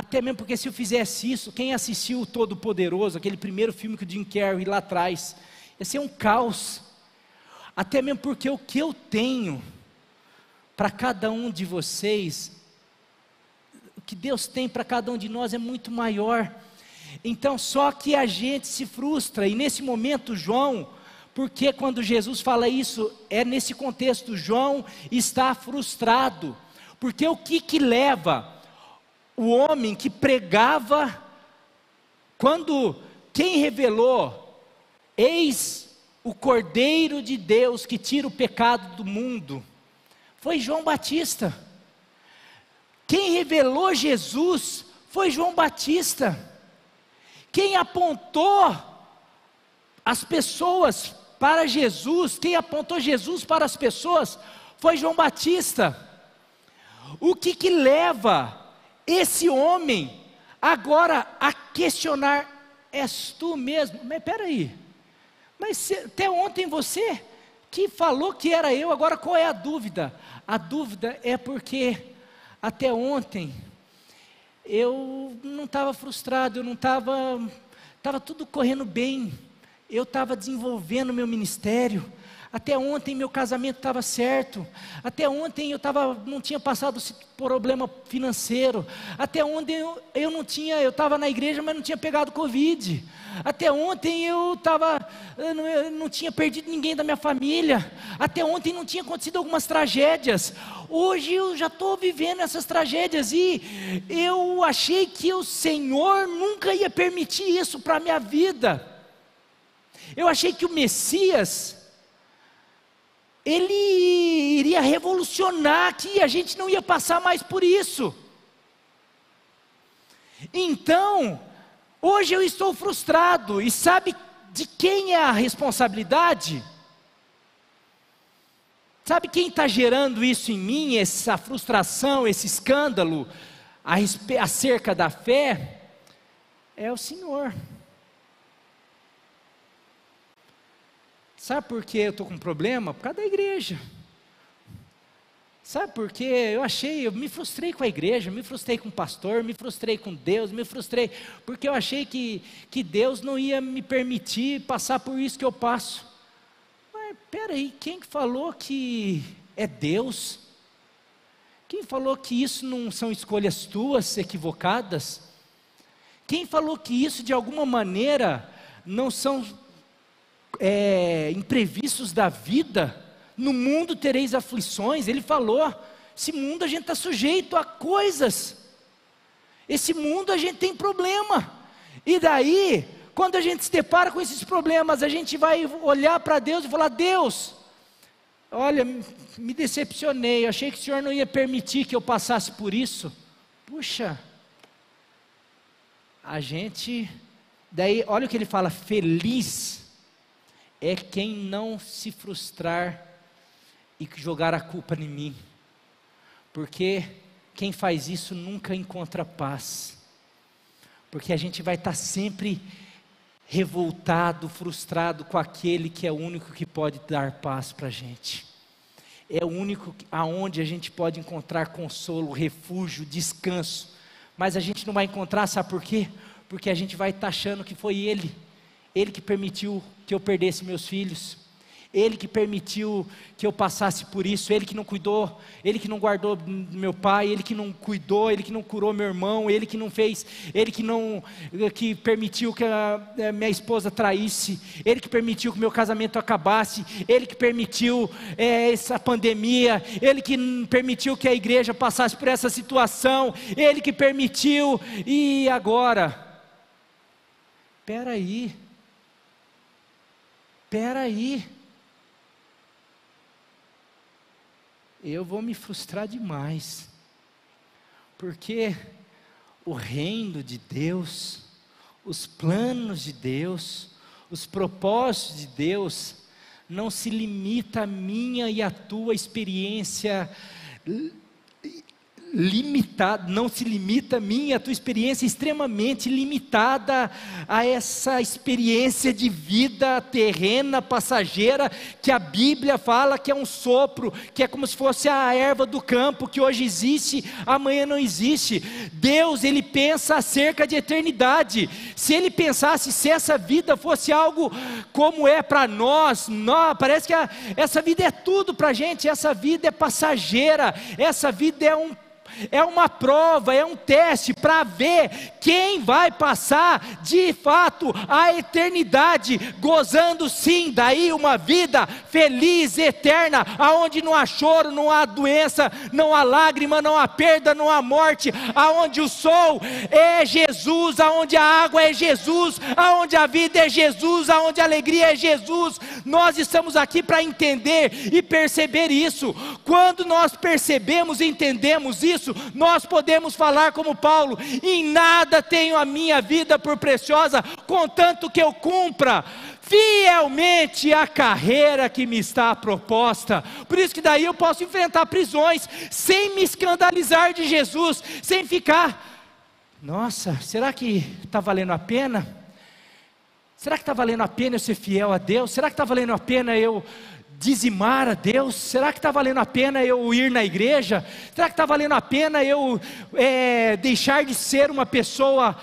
Até mesmo porque se eu fizesse isso, quem assistiu o Todo-Poderoso, aquele primeiro filme que o Jim Carrey lá atrás, ia ser um caos. Até mesmo porque o que eu tenho para cada um de vocês, o que Deus tem para cada um de nós é muito maior. Então só que a gente se frustra, e nesse momento João, porque quando Jesus fala isso, é nesse contexto, João está frustrado, porque o que leva o homem que pregava, quando quem revelou, eis o Cordeiro de Deus que tira o pecado do mundo, foi João Batista. Quem revelou Jesus foi João Batista. Quem apontou as pessoas para Jesus, quem apontou Jesus para as pessoas, foi João Batista. O que leva esse homem agora a questionar: és tu mesmo? Mas espera aí, mas até ontem você que falou que era eu, agora qual é a dúvida? A dúvida é porque até ontem eu não estava frustrado, eu não estava tudo correndo bem, eu estava desenvolvendo meu ministério. Até ontem meu casamento estava certo, até ontem não tinha passado problema financeiro, até ontem eu estava na igreja, mas não tinha pegado Covid, até ontem eu não tinha perdido ninguém da minha família, até ontem não tinha acontecido algumas tragédias, hoje eu já estou vivendo essas tragédias, e eu achei que o Senhor nunca ia permitir isso para a minha vida. Eu achei que o Messias, ele iria revolucionar aqui, a gente não ia passar mais por isso. Então, hoje eu estou frustrado, e sabe de quem é a responsabilidade? Sabe quem está gerando isso em mim, essa frustração, esse escândalo acerca da fé? É o Senhor. Sabe por que eu estou com problema? Por causa da igreja. Sabe por quê? Eu me frustrei com a igreja, me frustrei com o pastor, me frustrei com Deus, me frustrei, porque eu achei que Deus não ia me permitir passar por isso que eu passo. Mas peraí, quem falou que é Deus? Quem falou que isso não são escolhas tuas equivocadas? Quem falou que isso de alguma maneira não são imprevistos da vida? No mundo tereis aflições. Ele falou, esse mundo a gente está sujeito a coisas, esse mundo a gente tem problema, e daí, quando a gente se depara com esses problemas, a gente vai olhar para Deus e falar: Deus, olha, me decepcionei, achei que o Senhor não ia permitir que eu passasse por isso. Puxa, daí olha o que ele fala: feliz é quem não se frustrar e jogar a culpa em mim, porque quem faz isso nunca encontra paz, porque a gente vai estar sempre revoltado, frustrado com aquele que é o único que pode dar paz para a gente, é o único aonde a gente pode encontrar consolo, refúgio, descanso, mas a gente não vai encontrar, sabe por quê? Porque a gente vai estar achando que foi Ele que permitiu que eu perdesse meus filhos, Ele que permitiu que eu passasse por isso, Ele que não cuidou, Ele que não guardou meu pai, Ele que não cuidou, Ele que não curou meu irmão, Ele que não fez, Ele que permitiu que a minha esposa traísse, Ele que permitiu que meu casamento acabasse, Ele que permitiu essa pandemia, Ele que permitiu que a igreja passasse por essa situação, Ele que permitiu. E agora? Espera aí, eu vou me frustrar demais, porque o reino de Deus, os planos de Deus, os propósitos de Deus, não se limita à minha e à tua experiência limitado, não se limita a mim, a tua experiência é extremamente limitada a essa experiência de vida terrena, passageira, que a Bíblia fala que é um sopro, que é como se fosse a erva do campo, que hoje existe, amanhã não existe. Deus, Ele pensa acerca de eternidade. Se Ele pensasse, se essa vida fosse algo como é para nós, parece que essa vida é tudo para a gente, essa vida é passageira, essa vida é uma prova, é um teste para ver quem vai passar de fato a eternidade, gozando sim, daí uma vida feliz, eterna, aonde não há choro, não há doença, não há lágrima, não há perda, não há morte, aonde o sol é Jesus, aonde a água é Jesus, aonde a vida é Jesus, aonde a alegria é Jesus. Nós estamos aqui para entender e perceber isso. Quando nós percebemos e entendemos isso, nós podemos falar como Paulo: em nada tenho a minha vida por preciosa, contanto que eu cumpra fielmente a carreira que me está proposta. Por isso que daí eu posso enfrentar prisões, sem me escandalizar de Jesus, sem ficar, nossa, será que está valendo a pena? Será que está valendo a pena eu ser fiel a Deus? Será que está valendo a pena eu dizimar a Deus? Será que está valendo a pena eu ir na igreja? Será que está valendo a pena eu deixar de ser uma pessoa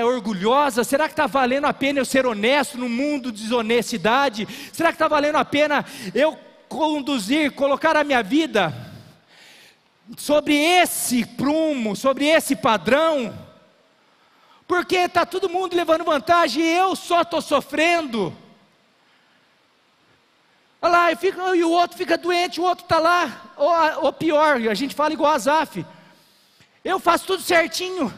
orgulhosa? Será que está valendo a pena eu ser honesto no mundo de desonestidade? Será que está valendo a pena eu colocar a minha vida sobre esse prumo, sobre esse padrão? Porque está todo mundo levando vantagem e eu só estou sofrendo. Olha lá, e o outro fica doente, o outro está lá, ou pior, a gente fala igual a Asaf: eu faço tudo certinho,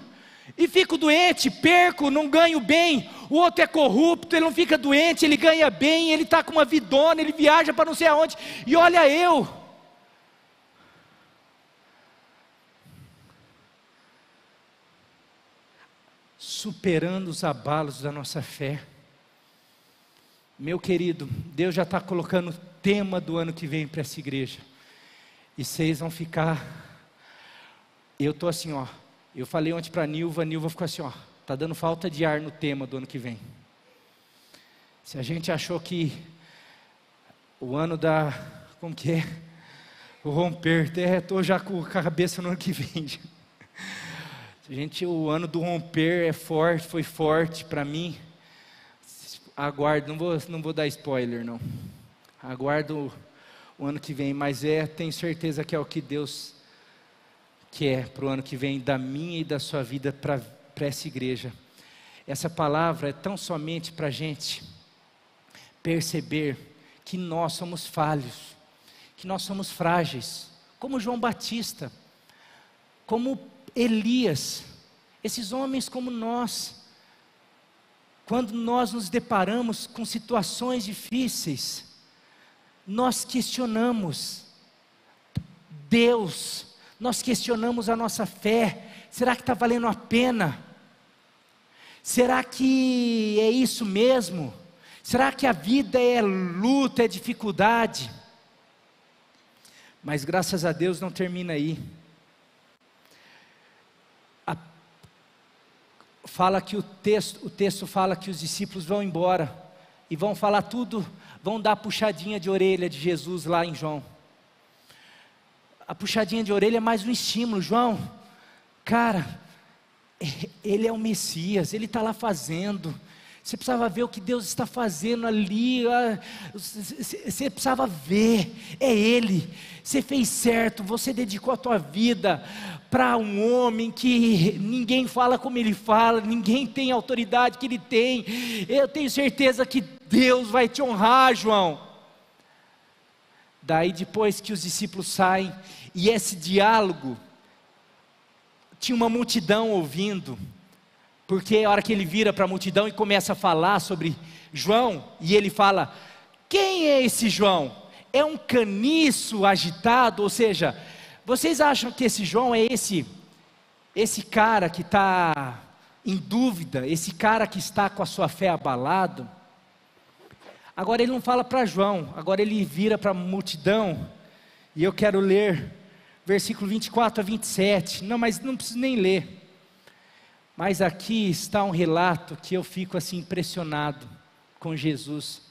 e fico doente, perco, não ganho bem. O outro é corrupto, ele não fica doente, ele ganha bem, ele está com uma vidona, ele viaja para não sei aonde, e olha eu. Superando os abalos da nossa fé. Meu querido, Deus já está colocando o tema do ano que vem para essa igreja, e vocês vão ficar, eu estou assim, ó, eu falei ontem para a Nilva ficou assim, ó, está dando falta de ar no tema do ano que vem. Se a gente achou que o ano como que é? O romper, estou já com a cabeça no ano que vem. Gente, o ano do romper foi forte para mim. Aguardo, não vou dar spoiler não. Aguardo o ano que vem, mas tenho certeza que é o que Deus quer para o ano que vem, da minha e da sua vida, para essa igreja. Essa palavra é tão somente para a gente perceber que nós somos falhos, que nós somos frágeis, como João Batista, como Elias, esses homens como nós. Quando nós nos deparamos com situações difíceis, nós questionamos Deus, nós questionamos a nossa fé. Será que está valendo a pena? Será que é isso mesmo? Será que a vida é luta, é dificuldade? Mas graças a Deus não termina aí. Fala que o texto fala que os discípulos vão embora e vão falar tudo, vão dar a puxadinha de orelha de Jesus lá em João. A puxadinha de orelha é mais um estímulo. João, cara, ele é o Messias, ele está lá fazendo. Você precisava ver o que Deus está fazendo ali. Você precisava ver, é Ele. Você fez certo, você dedicou a tua vida para um homem que ninguém fala como ele fala, ninguém tem a autoridade que ele tem. Eu tenho certeza que Deus vai te honrar, João. Daí depois que os discípulos saem, e esse diálogo, tinha uma multidão ouvindo, porque a hora que ele vira para a multidão e começa a falar sobre João, e ele fala: quem é esse João? É um caniço agitado? Ou seja, vocês acham que esse João é esse cara que está em dúvida, esse cara que está com a sua fé abalado? Agora ele não fala para João, agora ele vira para a multidão, e eu quero ler versículo 24 a 27, não, mas não preciso nem ler, mas aqui está um relato que eu fico assim impressionado com Jesus.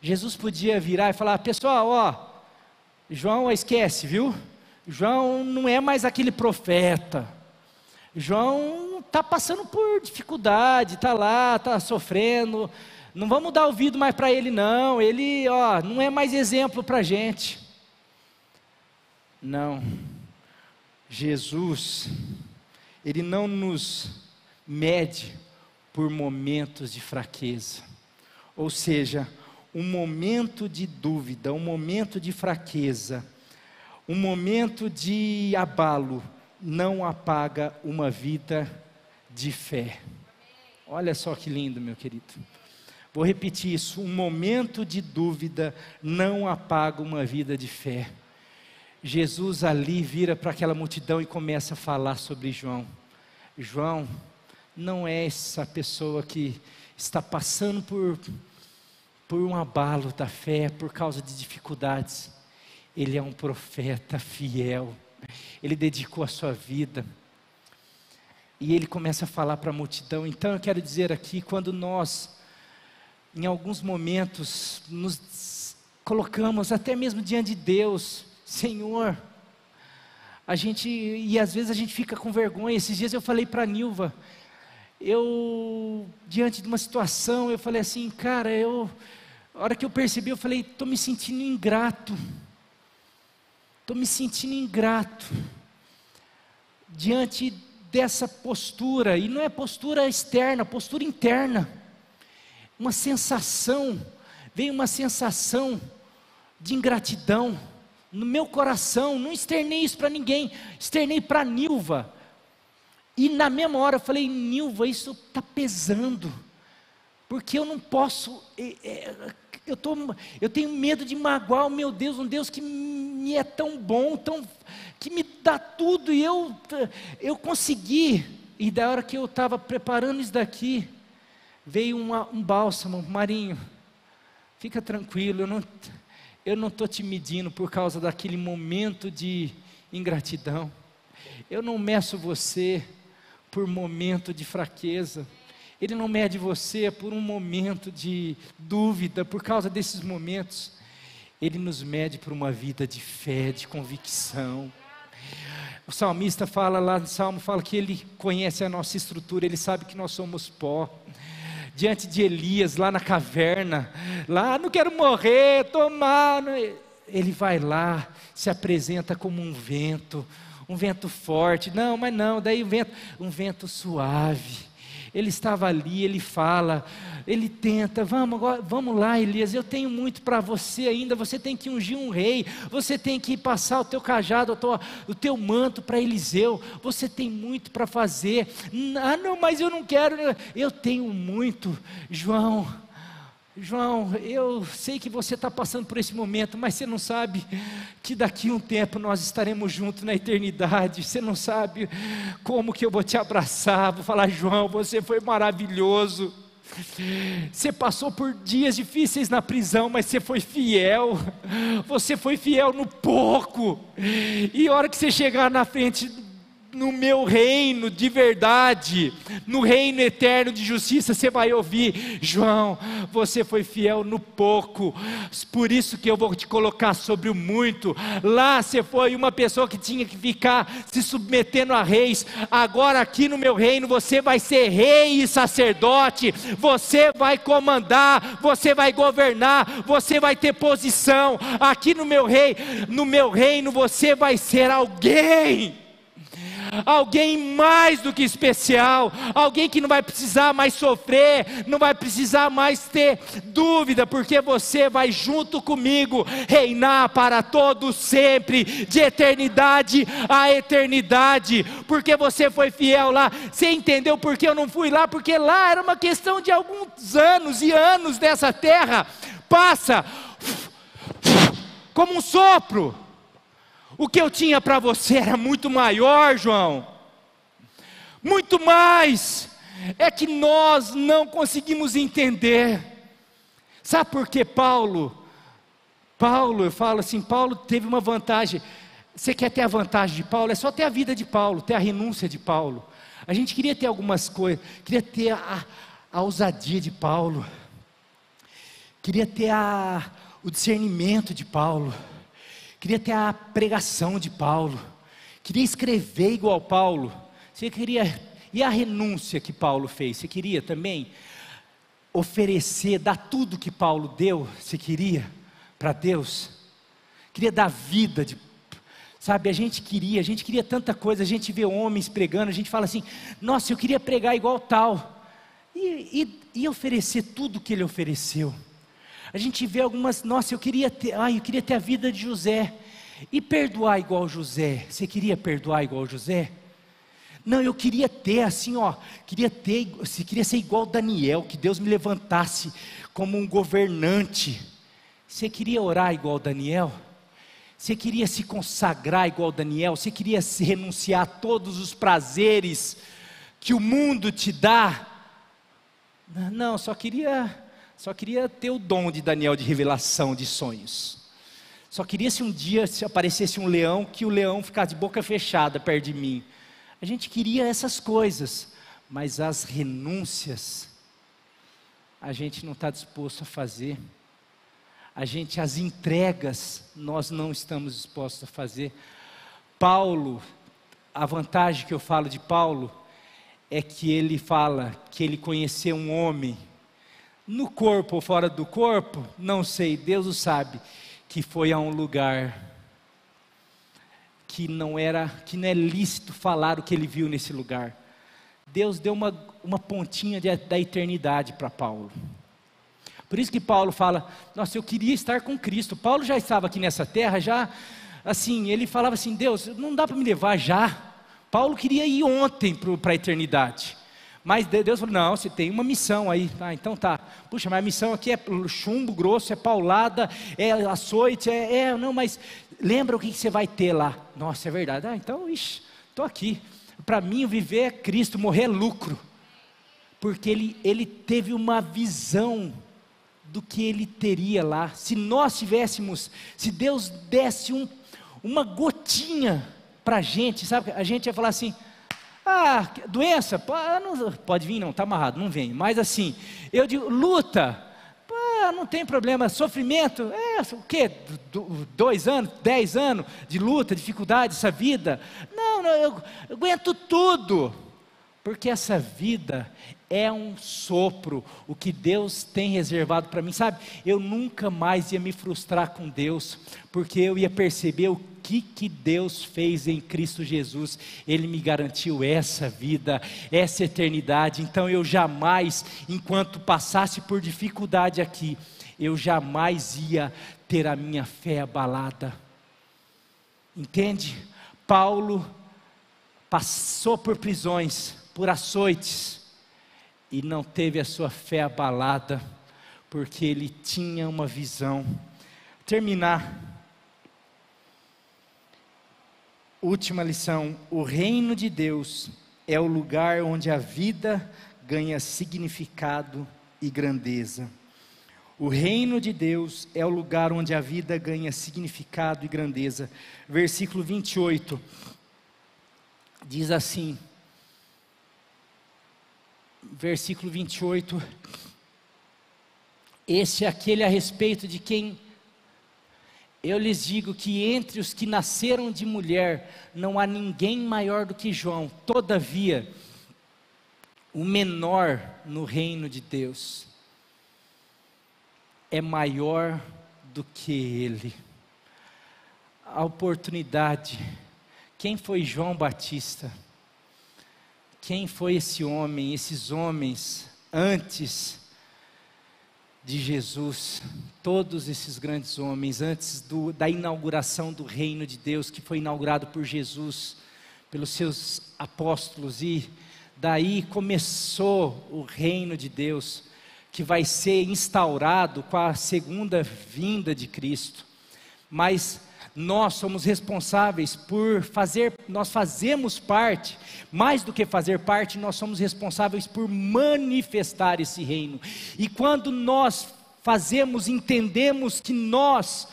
Jesus podia virar e falar: pessoal, ó, João esquece, viu? João não é mais aquele profeta, João está passando por dificuldade, está lá, está sofrendo, não vamos dar ouvido mais para ele não, ele não é mais exemplo para a gente. Não, Jesus, Ele não nos mede por momentos de fraqueza, ou seja, um momento de dúvida, um momento de fraqueza, um momento de abalo, não apaga uma vida de fé. Olha só que lindo, meu querido. Vou repetir isso: um momento de dúvida não apaga uma vida de fé. Jesus ali vira para aquela multidão e começa a falar sobre João. João não é essa pessoa que está passando por um abalo da fé, por causa de dificuldades. Ele é um profeta fiel, ele dedicou a sua vida, e ele começa a falar para a multidão. Então eu quero dizer aqui, quando nós, em alguns momentos, nos colocamos até mesmo diante de Deus, Senhor, e às vezes a gente fica com vergonha. Esses dias eu falei para a Nilva, diante de uma situação, eu falei assim, cara, a hora que eu percebi, eu falei, estou me sentindo ingrato, diante dessa postura, e não é postura externa, postura interna, veio uma sensação de ingratidão no meu coração. Não externei isso para ninguém, externei para a Nilva, e na mesma hora eu falei, Nilva, isso está pesando, porque eu não posso, eu tenho medo de magoar, meu Deus, um Deus que me é tão bom, que me dá tudo, e eu consegui. E da hora que eu estava preparando isso daqui, veio um bálsamo, Marinho, fica tranquilo, eu não estou te medindo por causa daquele momento de ingratidão, eu não meço você por momento de fraqueza, Ele não mede você por um momento de dúvida, por causa desses momentos. Ele nos mede por uma vida de fé, de convicção. O salmista fala lá no Salmo, fala que Ele conhece a nossa estrutura, Ele sabe que nós somos pó. Diante de Elias, lá na caverna, não quero morrer, estou mal. Ele vai lá, se apresenta como um vento forte, daí um vento suave. Ele estava ali, ele fala, ele tenta, vamos lá Elias, eu tenho muito para você ainda, você tem que ungir um rei, você tem que passar o teu cajado, o teu manto para Eliseu, você tem muito para fazer. Não, mas eu não quero, eu tenho muito. João, eu sei que você está passando por esse momento, mas você não sabe que daqui a um tempo nós estaremos juntos na eternidade. Você não sabe como que eu vou te abraçar, vou falar, João, você foi maravilhoso. Você passou por dias difíceis na prisão, mas você foi fiel no pouco, e a hora que você chegar na frente no meu reino de verdade, no reino eterno de justiça, você vai ouvir, João, você foi fiel no pouco, por isso que eu vou te colocar sobre o muito. Lá você foi uma pessoa que tinha que ficar se submetendo a reis, agora aqui no meu reino você vai ser rei e sacerdote, você vai comandar, você vai governar, você vai ter posição, aqui no meu reino você vai ser alguém mais do que especial, alguém que não vai precisar mais sofrer, não vai precisar mais ter dúvida, porque você vai junto comigo reinar para todos sempre, de eternidade a eternidade, porque você foi fiel lá. Você entendeu por que eu não fui lá? Porque lá era uma questão de alguns anos, e anos dessa terra passa como um sopro. O que eu tinha para você era muito maior, João, muito mais. É que nós não conseguimos entender. Sabe por que Paulo, eu falo assim, Paulo teve uma vantagem. Você quer ter a vantagem de Paulo? É só ter a vida de Paulo, ter a renúncia de Paulo. A gente queria ter algumas coisas, queria ter a ousadia de Paulo, queria ter o discernimento de Paulo, queria ter a pregação de Paulo, queria escrever igual Paulo. Você queria, e a renúncia que Paulo fez? Você queria também oferecer, dar tudo que Paulo deu? Você queria para Deus? Queria dar vida sabe, a gente queria tanta coisa. A gente vê homens pregando, a gente fala assim: nossa, eu queria pregar igual tal, e oferecer tudo que ele ofereceu. A gente vê algumas: nossa, eu queria ter a vida de José, e perdoar igual José. Você queria perdoar igual José? Não, eu queria ter assim, queria ser igual Daniel, que Deus me levantasse como um governante. Você queria orar igual Daniel? Você queria se consagrar igual Daniel? Você queria se renunciar a todos os prazeres que o mundo te dá? Não, só queria ter o dom de Daniel de revelação de sonhos. Só queria se um dia se aparecesse um leão, que o leão ficasse de boca fechada perto de mim. A gente queria essas coisas, mas as renúncias a gente não está disposto a fazer. As entregas, nós não estamos dispostos a fazer. Paulo, a vantagem que eu falo de Paulo, é que ele fala que ele conheceu um homem, no corpo ou fora do corpo, não sei, Deus o sabe, que foi a um lugar que não é lícito falar o que ele viu nesse lugar. Deus deu uma pontinha da eternidade para Paulo. Por isso que Paulo fala: nossa, eu queria estar com Cristo. Paulo já estava aqui nessa terra, já, assim, ele falava assim: Deus, não dá para me levar já. Paulo queria ir ontem para a eternidade. Mas Deus falou: não, você tem uma missão aí. Ah, então tá. Puxa, mas a missão aqui é chumbo grosso, é paulada, é açoite, não, mas lembra o que você vai ter lá. Nossa, é verdade. Ah, então, estou aqui. Para mim, viver é Cristo, morrer é lucro. Porque ele teve uma visão do que ele teria lá. Se nós tivéssemos, se Deus desse uma gotinha para a gente, sabe, a gente ia falar assim: ah, doença, pode vir não, está amarrado, não vem. Mas assim, eu digo, luta, não tem problema. Sofrimento, o quê? 2 anos, 10 anos de luta, dificuldade, essa vida? Não, eu aguento tudo. Porque essa vida é um sopro, o que Deus tem reservado para mim, sabe? Eu nunca mais ia me frustrar com Deus, porque eu ia perceber o que Deus fez em Cristo Jesus. Ele me garantiu essa vida, essa eternidade. Então eu jamais, enquanto passasse por dificuldade aqui, eu jamais ia ter a minha fé abalada. Entende? Paulo passou por prisões, por açoites, e não teve a sua fé abalada, porque ele tinha uma visão. Terminar, última lição: o reino de Deus é o lugar onde a vida ganha significado e grandeza. O reino de Deus é o lugar onde a vida ganha significado e grandeza. Versículo 28, diz assim, versículo 28, esse é aquele a respeito de quem eu lhes digo que entre os que nasceram de mulher, não há ninguém maior do que João. Todavia, o menor no reino de Deus é maior do que ele. A oportunidade. Quem foi João Batista? Quem foi esse homem, esses homens antes de Jesus? Todos esses grandes homens, antes da inauguração do reino de Deus, que foi inaugurado por Jesus, pelos seus apóstolos, e daí começou o reino de Deus, que vai ser instaurado com a segunda vinda de Cristo. Mas nós somos responsáveis por nós fazemos parte, mais do que fazer parte, nós somos responsáveis por manifestar esse reino. E quando nós entendemos que nós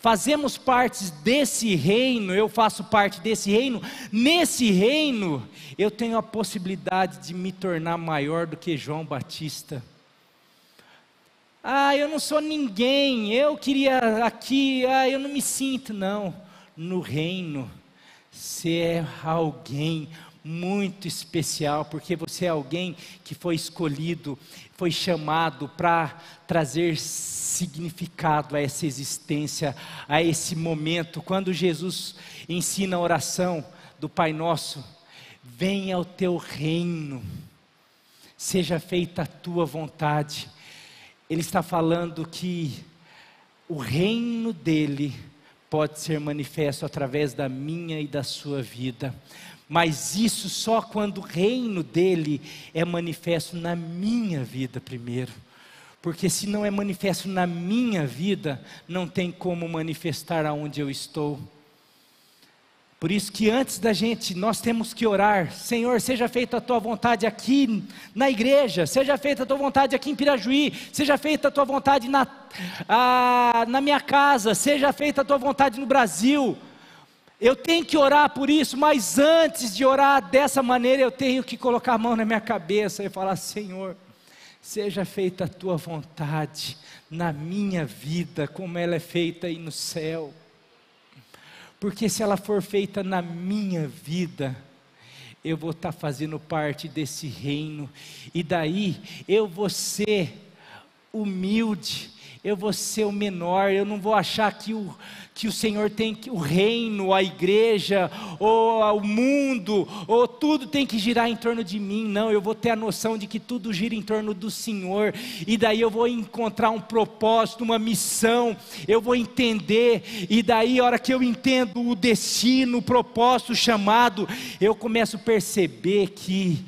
fazemos parte desse reino, eu faço parte desse reino, nesse reino eu tenho a possibilidade de me tornar maior do que João Batista. Eu não sou ninguém, eu queria aqui, eu não me sinto, não. No reino, você é alguém muito especial, porque você é alguém que foi escolhido, foi chamado para trazer significado a essa existência, a esse momento. Quando Jesus ensina a oração do Pai Nosso: venha o teu reino, seja feita a tua vontade. Ele está falando que o reino dele pode ser manifesto através da minha e da sua vida, mas isso só quando o reino dele é manifesto na minha vida primeiro, porque se não é manifesto na minha vida, não tem como manifestar aonde eu estou. Por isso que antes da gente, nós temos que orar: Senhor, seja feita a tua vontade aqui na igreja, seja feita a tua vontade aqui em Pirajuí, seja feita a tua vontade na minha casa, seja feita a tua vontade no Brasil. Eu tenho que orar por isso, mas antes de orar dessa maneira, eu tenho que colocar a mão na minha cabeça e falar: Senhor, seja feita a tua vontade na minha vida, como ela é feita aí no céu. Porque se ela for feita na minha vida, eu vou estar fazendo parte desse reino, e daí eu vou ser humilde, eu vou ser o menor, eu não vou achar que o Senhor tem o reino, a igreja, ou o mundo, ou tudo tem que girar em torno de mim. Não, eu vou ter a noção de que tudo gira em torno do Senhor, e daí eu vou encontrar um propósito, uma missão, eu vou entender, e daí a hora que eu entendo o destino, o propósito, o chamado, eu começo a perceber que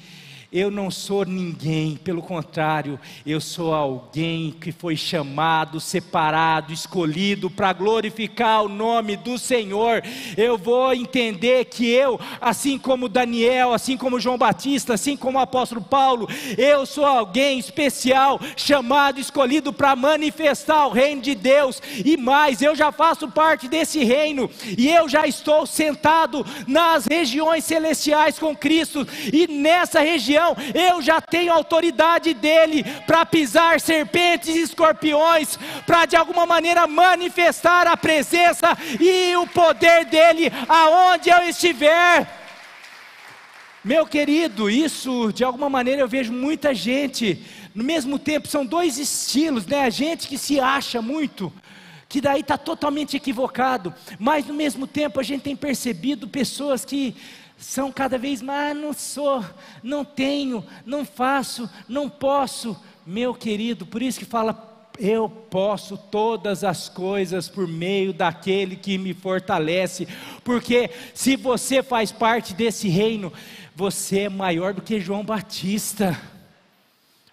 eu não sou ninguém, pelo contrário, eu sou alguém que foi chamado, separado, escolhido para glorificar o nome do Senhor. Eu vou entender que eu, assim como Daniel, assim como João Batista, assim como o apóstolo Paulo, eu sou alguém especial, chamado, escolhido para manifestar o reino de Deus, e mais, eu já faço parte desse reino, e eu já estou sentado nas regiões celestiais com Cristo, e nessa região eu já tenho autoridade dele para pisar serpentes e escorpiões, para de alguma maneira manifestar a presença e o poder dele aonde eu estiver. Meu querido, isso de alguma maneira eu vejo muita gente, no mesmo tempo são dois estilos, né? A gente que se acha muito, que daí está totalmente equivocado, mas no mesmo tempo a gente tem percebido pessoas que são cada vez mais: não sou, não tenho, não faço, não posso. Meu querido, por isso que fala: eu posso todas as coisas por meio daquele que me fortalece, porque se você faz parte desse reino, você é maior do que João Batista.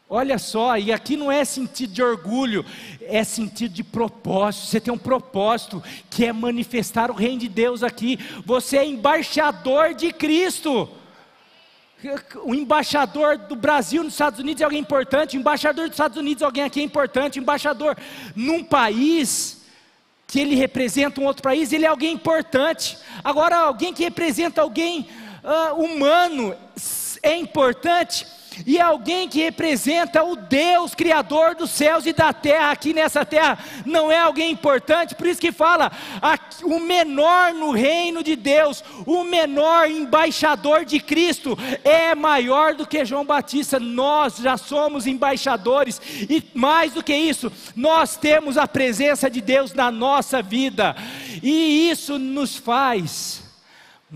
Olha só, e aqui não é sentido de orgulho, é sentido de propósito. Você tem um propósito, que é manifestar o reino de Deus aqui. Você é embaixador de Cristo. O embaixador do Brasil nos Estados Unidos é alguém importante, o embaixador dos Estados Unidos é alguém aqui importante, o embaixador num país que ele representa um outro país, ele é alguém importante. Agora, alguém que representa alguém humano é importante, e alguém que representa o Deus Criador dos céus e da terra, aqui nessa terra, não é alguém importante. Por isso que fala, o menor no reino de Deus, o menor embaixador de Cristo, é maior do que João Batista. Nós já somos embaixadores, e mais do que isso, nós temos a presença de Deus na nossa vida, e isso nos faz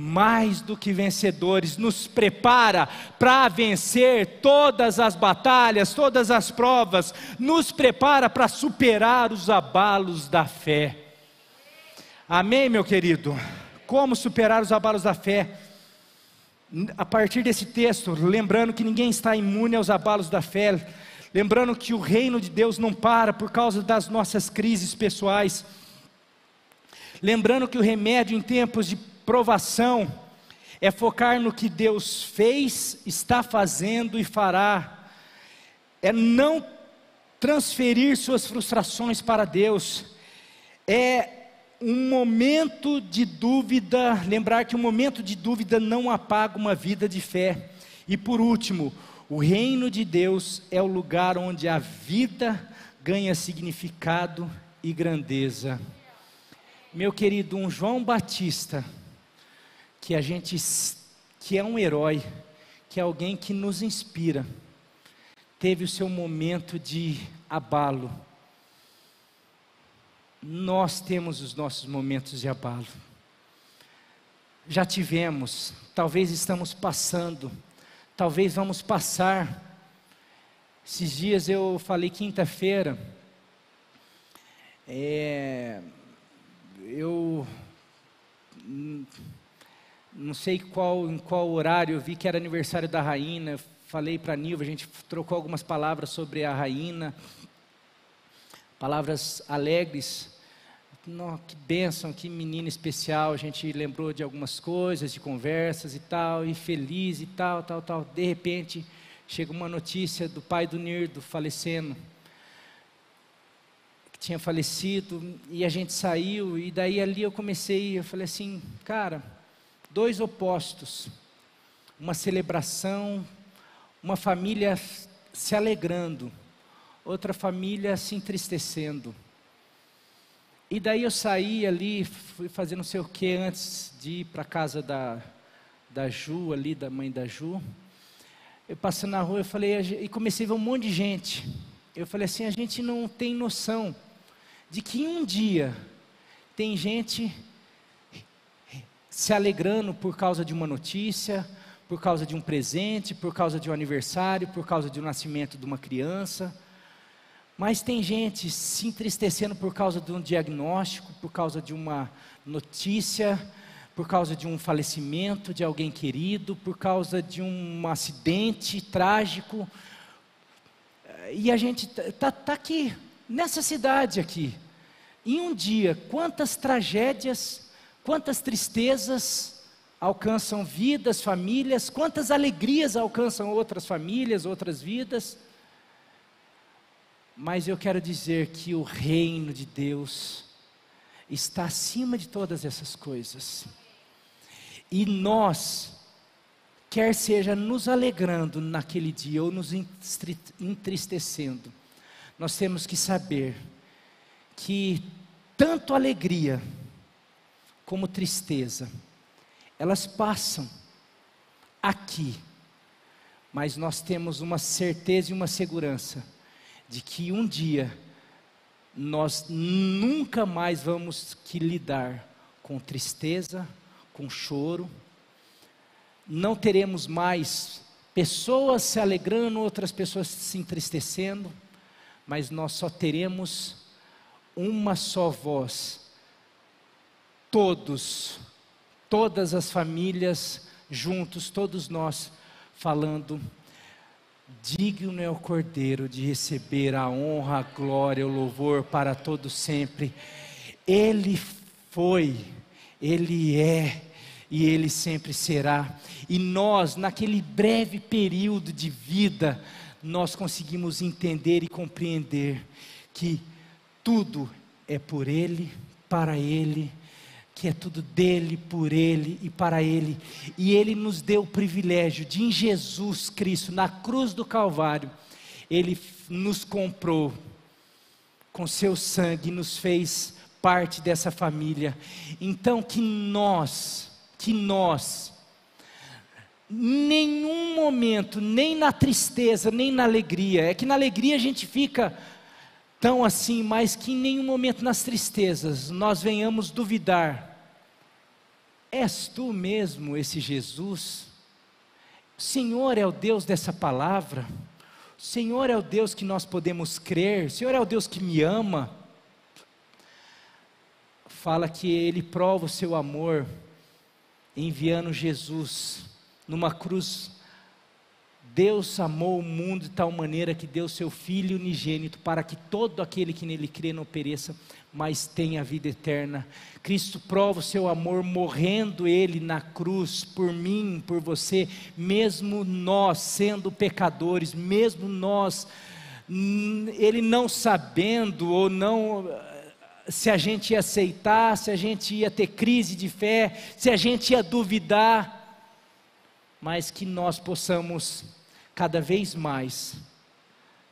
mais do que vencedores, nos prepara para vencer todas as batalhas, todas as provas, nos prepara para superar os abalos da fé. Amém, meu querido? Como superar os abalos da fé? A partir desse texto, lembrando que ninguém está imune aos abalos da fé, lembrando que o reino de Deus não para por causa das nossas crises pessoais, lembrando que o remédio em tempos de provação é focar no que Deus fez, está fazendo e fará, é não transferir suas frustrações para Deus, é um momento de dúvida, lembrar que um momento de dúvida não apaga uma vida de fé. E por último, o reino de Deus é o lugar onde a vida ganha significado e grandeza. Meu querido, um João Batista, que é um herói, que é alguém que nos inspira, teve o seu momento de abalo. Nós temos os nossos momentos de abalo. Já tivemos, talvez estamos passando, talvez vamos passar. Esses dias eu falei quinta-feira, eu não sei em qual horário, eu vi que era aniversário da Rainha, falei para a Nilva, a gente trocou algumas palavras sobre a Rainha, palavras alegres. Nossa, que bênção, que menina especial, a gente lembrou de algumas coisas, de conversas e tal, e feliz e tal. De repente, chega uma notícia do pai do Nirdo falecendo, que tinha falecido, e a gente saiu, e daí ali eu falei assim, cara, dois opostos, uma celebração, uma família se alegrando, outra família se entristecendo. E daí eu saí ali, fui fazer não sei o que antes de ir para a casa da Ju, ali, da mãe da Ju. Eu passando na rua, e comecei a ver um monte de gente. Eu falei assim, a gente não tem noção de que um dia tem gente se alegrando por causa de uma notícia, por causa de um presente, por causa de um aniversário, por causa do nascimento de uma criança. Mas tem gente se entristecendo por causa de um diagnóstico, por causa de uma notícia, por causa de um falecimento de alguém querido, por causa de um acidente trágico. E a gente está aqui, nessa cidade aqui. Em um dia, quantas tragédias, quantas tristezas alcançam vidas, famílias, quantas alegrias alcançam outras famílias, outras vidas. Mas eu quero dizer que o reino de Deus está acima de todas essas coisas. E nós, quer seja nos alegrando naquele dia ou nos entristecendo, nós temos que saber que tanto alegria como tristeza, elas passam aqui, mas nós temos uma certeza e uma segurança de que um dia nós nunca mais vamos que lidar com tristeza, com choro, não teremos mais pessoas se alegrando, outras pessoas se entristecendo, mas nós só teremos uma só voz, todas as famílias juntos, todos nós falando: digno é o Cordeiro de receber a honra, a glória, o louvor para todo sempre. Ele foi, Ele é e Ele sempre será. E nós, naquele breve período de vida, nós conseguimos entender e compreender que tudo é por Ele, para Ele, que é tudo dele, por Ele e para Ele, e Ele nos deu o privilégio de, em Jesus Cristo, na cruz do Calvário, Ele nos comprou com seu sangue, nos fez parte dessa família. Então que nós, nenhum momento, nem na tristeza, nem na alegria, é que na alegria a gente fica tão assim, mas que em nenhum momento nas tristezas nós venhamos duvidar: és tu mesmo esse Jesus? O Senhor é o Deus dessa palavra, o Senhor é o Deus que nós podemos crer, o Senhor é o Deus que me ama. Fala que Ele prova o seu amor enviando Jesus numa cruz. Deus amou o mundo de tal maneira que deu seu Filho unigênito, para que todo aquele que nele crê não pereça, mas tenha a vida eterna. Cristo prova o seu amor morrendo Ele na cruz, por mim, por você, mesmo nós sendo pecadores, mesmo nós, Ele não sabendo ou não se a gente ia aceitar, se a gente ia ter crise de fé, se a gente ia duvidar, mas que nós possamos cada vez mais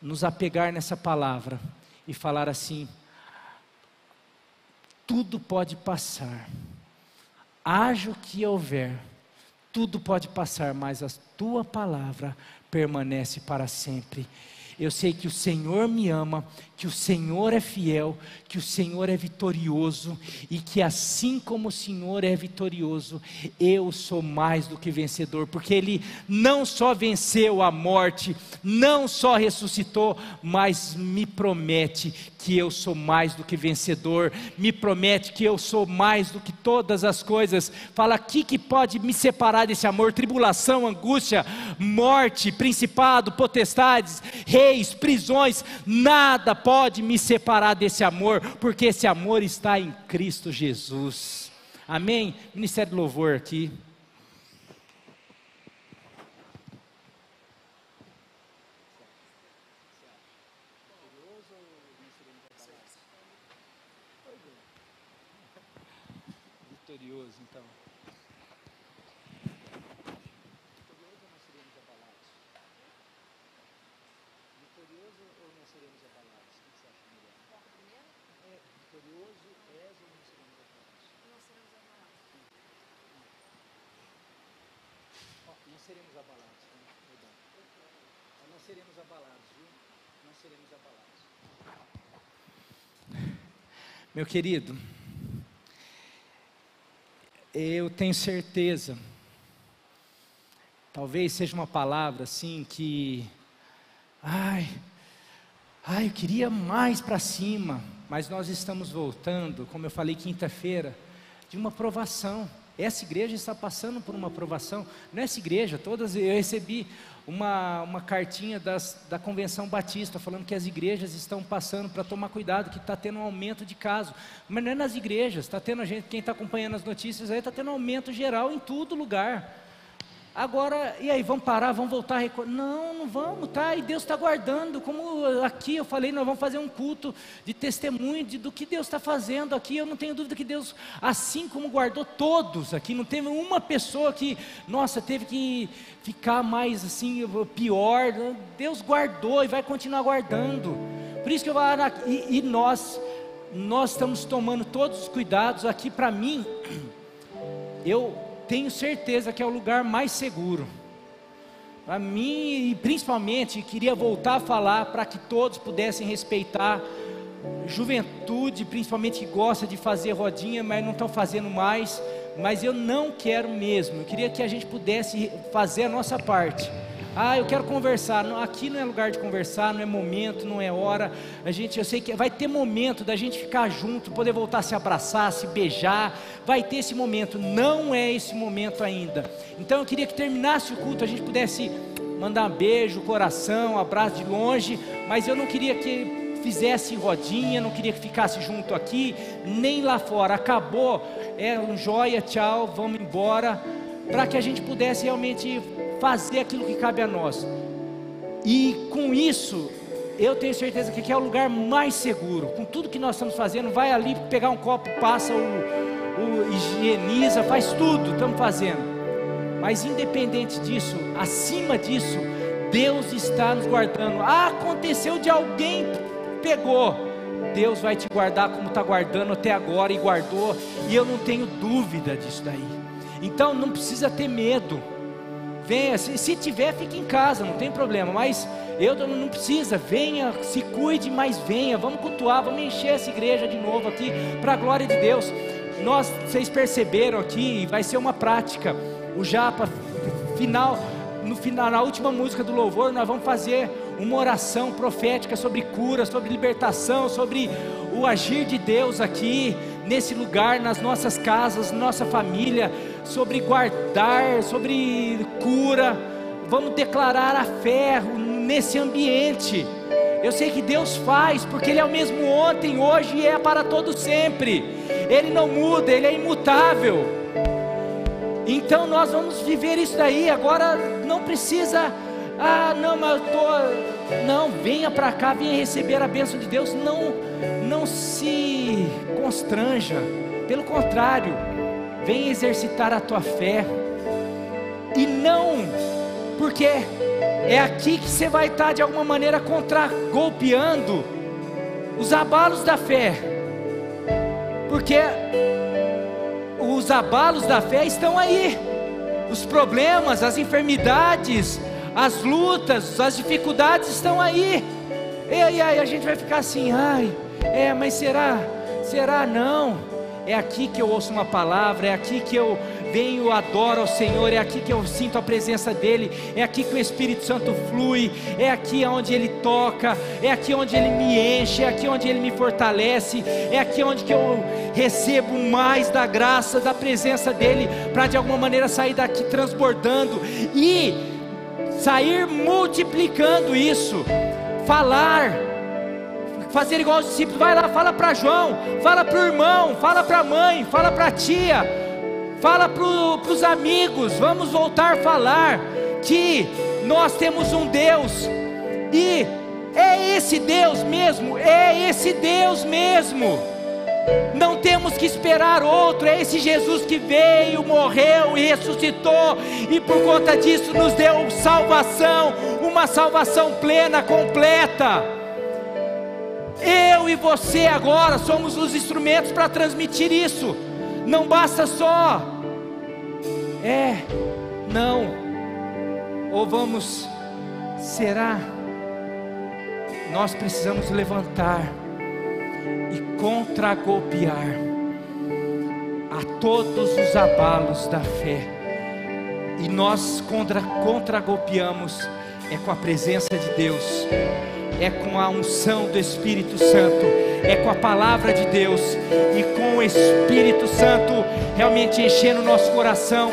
nos apegar nessa palavra e falar assim: tudo pode passar, haja o que houver, tudo pode passar, mas a tua palavra permanece para sempre. Eu sei que o Senhor me ama, que o Senhor é fiel, que o Senhor é vitorioso, e que assim como o Senhor é vitorioso, eu sou mais do que vencedor, porque Ele não só venceu a morte, não só ressuscitou, mas me promete que eu sou mais do que vencedor, me promete que eu sou mais do que todas as coisas. Fala aqui que pode me separar desse amor: tribulação, angústia, morte, principado, potestades, reis, prisões, nada pode me separar desse amor, porque esse amor está em Cristo Jesus. Amém? Ministério do Louvor aqui. Vitorioso, então. Vitorioso ou não seremos abalados? O que você acha melhor? Vitorioso és ou não seremos abalados? Não seremos abalados. Não seremos abalados, perdão. Não seremos abalados, viu? Não seremos abalados. Meu querido, eu tenho certeza, talvez seja uma palavra assim que, eu queria mais para cima, mas nós estamos voltando, como eu falei quinta-feira, de uma provação. Essa igreja está passando por uma provação. Nessa igreja, eu recebi uma cartinha da Convenção Batista, falando que as igrejas estão passando, para tomar cuidado, que está tendo um aumento de casos. Mas não é nas igrejas, está tendo quem está acompanhando as notícias aí, está tendo um aumento geral em todo lugar. Agora, e aí, vamos parar, vamos voltar a recordar? Não vamos, tá? E Deus está guardando, como aqui eu falei, nós vamos fazer um culto de testemunho do que Deus está fazendo aqui. Eu não tenho dúvida que Deus, assim como guardou todos aqui, não teve uma pessoa que, nossa, teve que ficar mais assim, pior. Deus guardou e vai continuar guardando. Por isso que eu vou falar, e nós estamos tomando todos os cuidados aqui. Para mim, eu tenho certeza que é o lugar mais seguro. Para mim, e principalmente, queria voltar a falar para que todos pudessem respeitar. Juventude, principalmente, que gosta de fazer rodinha, mas não estão fazendo mais. Mas eu não quero mesmo. Eu queria que a gente pudesse fazer a nossa parte. Eu quero conversar. Não, aqui não é lugar de conversar, não é momento, não é hora. Eu sei que vai ter momento da gente ficar junto, poder voltar a se abraçar, se beijar. Vai ter esse momento. Não é esse momento ainda. Então eu queria que terminasse o culto, a gente pudesse mandar um beijo, coração, um abraço de longe. Mas eu não queria que fizesse rodinha, não queria que ficasse junto aqui, nem lá fora. Acabou, um joia, tchau, vamos embora. Para que a gente pudesse realmente fazer aquilo que cabe a nós. E com isso, eu tenho certeza que aqui é o lugar mais seguro. Com tudo que nós estamos fazendo, vai ali pegar um copo, passa o higieniza, faz tudo, estamos fazendo. Mas independente disso, acima disso, Deus está nos guardando. Aconteceu de alguém pegou, Deus vai te guardar como está guardando até agora, e guardou, e eu não tenho dúvida disso daí. Então não precisa ter medo. Venha, se tiver, fique em casa, não tem problema, mas não precisa, venha, se cuide, mas venha, vamos cultuar, vamos encher essa igreja de novo aqui, para a glória de Deus. Vocês perceberam aqui, vai ser uma prática, o Japa, no final, na última música do louvor, nós vamos fazer uma oração profética sobre cura, sobre libertação, sobre o agir de Deus aqui, nesse lugar, nas nossas casas, nossa família, sobre guardar, sobre cura. Vamos declarar a fé nesse ambiente. Eu sei que Deus faz, porque Ele é o mesmo ontem, hoje e é para todo sempre. Ele não muda, Ele é imutável. Então nós vamos viver isso daí. Agora não precisa, não, venha para cá, venha receber a bênção de Deus. não se constranja, pelo contrário, vem exercitar a tua fé, e não, porque é aqui que você vai estar de alguma maneira golpeando os abalos da fé, porque os abalos da fé estão aí, os problemas, as enfermidades, as lutas, as dificuldades estão aí, e aí a gente vai ficar assim, mas será não? É aqui que eu ouço uma palavra, é aqui que eu venho, adoro ao Senhor, é aqui que eu sinto a presença dEle, é aqui que o Espírito Santo flui, é aqui onde Ele toca, é aqui onde Ele me enche, é aqui onde Ele me fortalece, é aqui onde que eu recebo mais da graça, da presença dEle, para de alguma maneira sair daqui transbordando, e sair multiplicando isso, fazer igual os discípulos, vai lá, fala para João, fala para o irmão, fala para a mãe, fala para a tia, fala para os amigos, vamos voltar a falar, que nós temos um Deus, e é esse Deus mesmo, não temos que esperar outro, é esse Jesus que veio, morreu e ressuscitou, e por conta disso nos deu salvação, uma salvação plena, completa. Eu e você agora somos os instrumentos para transmitir isso. Não basta só não, ou será? Nós precisamos levantar e contragolpear a todos os abalos da fé, e nós contragolpeamos com a presença de Deus, é com a unção do Espírito Santo, é com a palavra de Deus, e com o Espírito Santo realmente enchendo o nosso coração,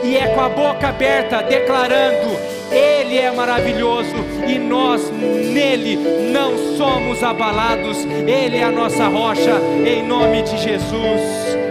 e é com a boca aberta declarando: Ele é maravilhoso, e nós nele não somos abalados, Ele é a nossa rocha, em nome de Jesus.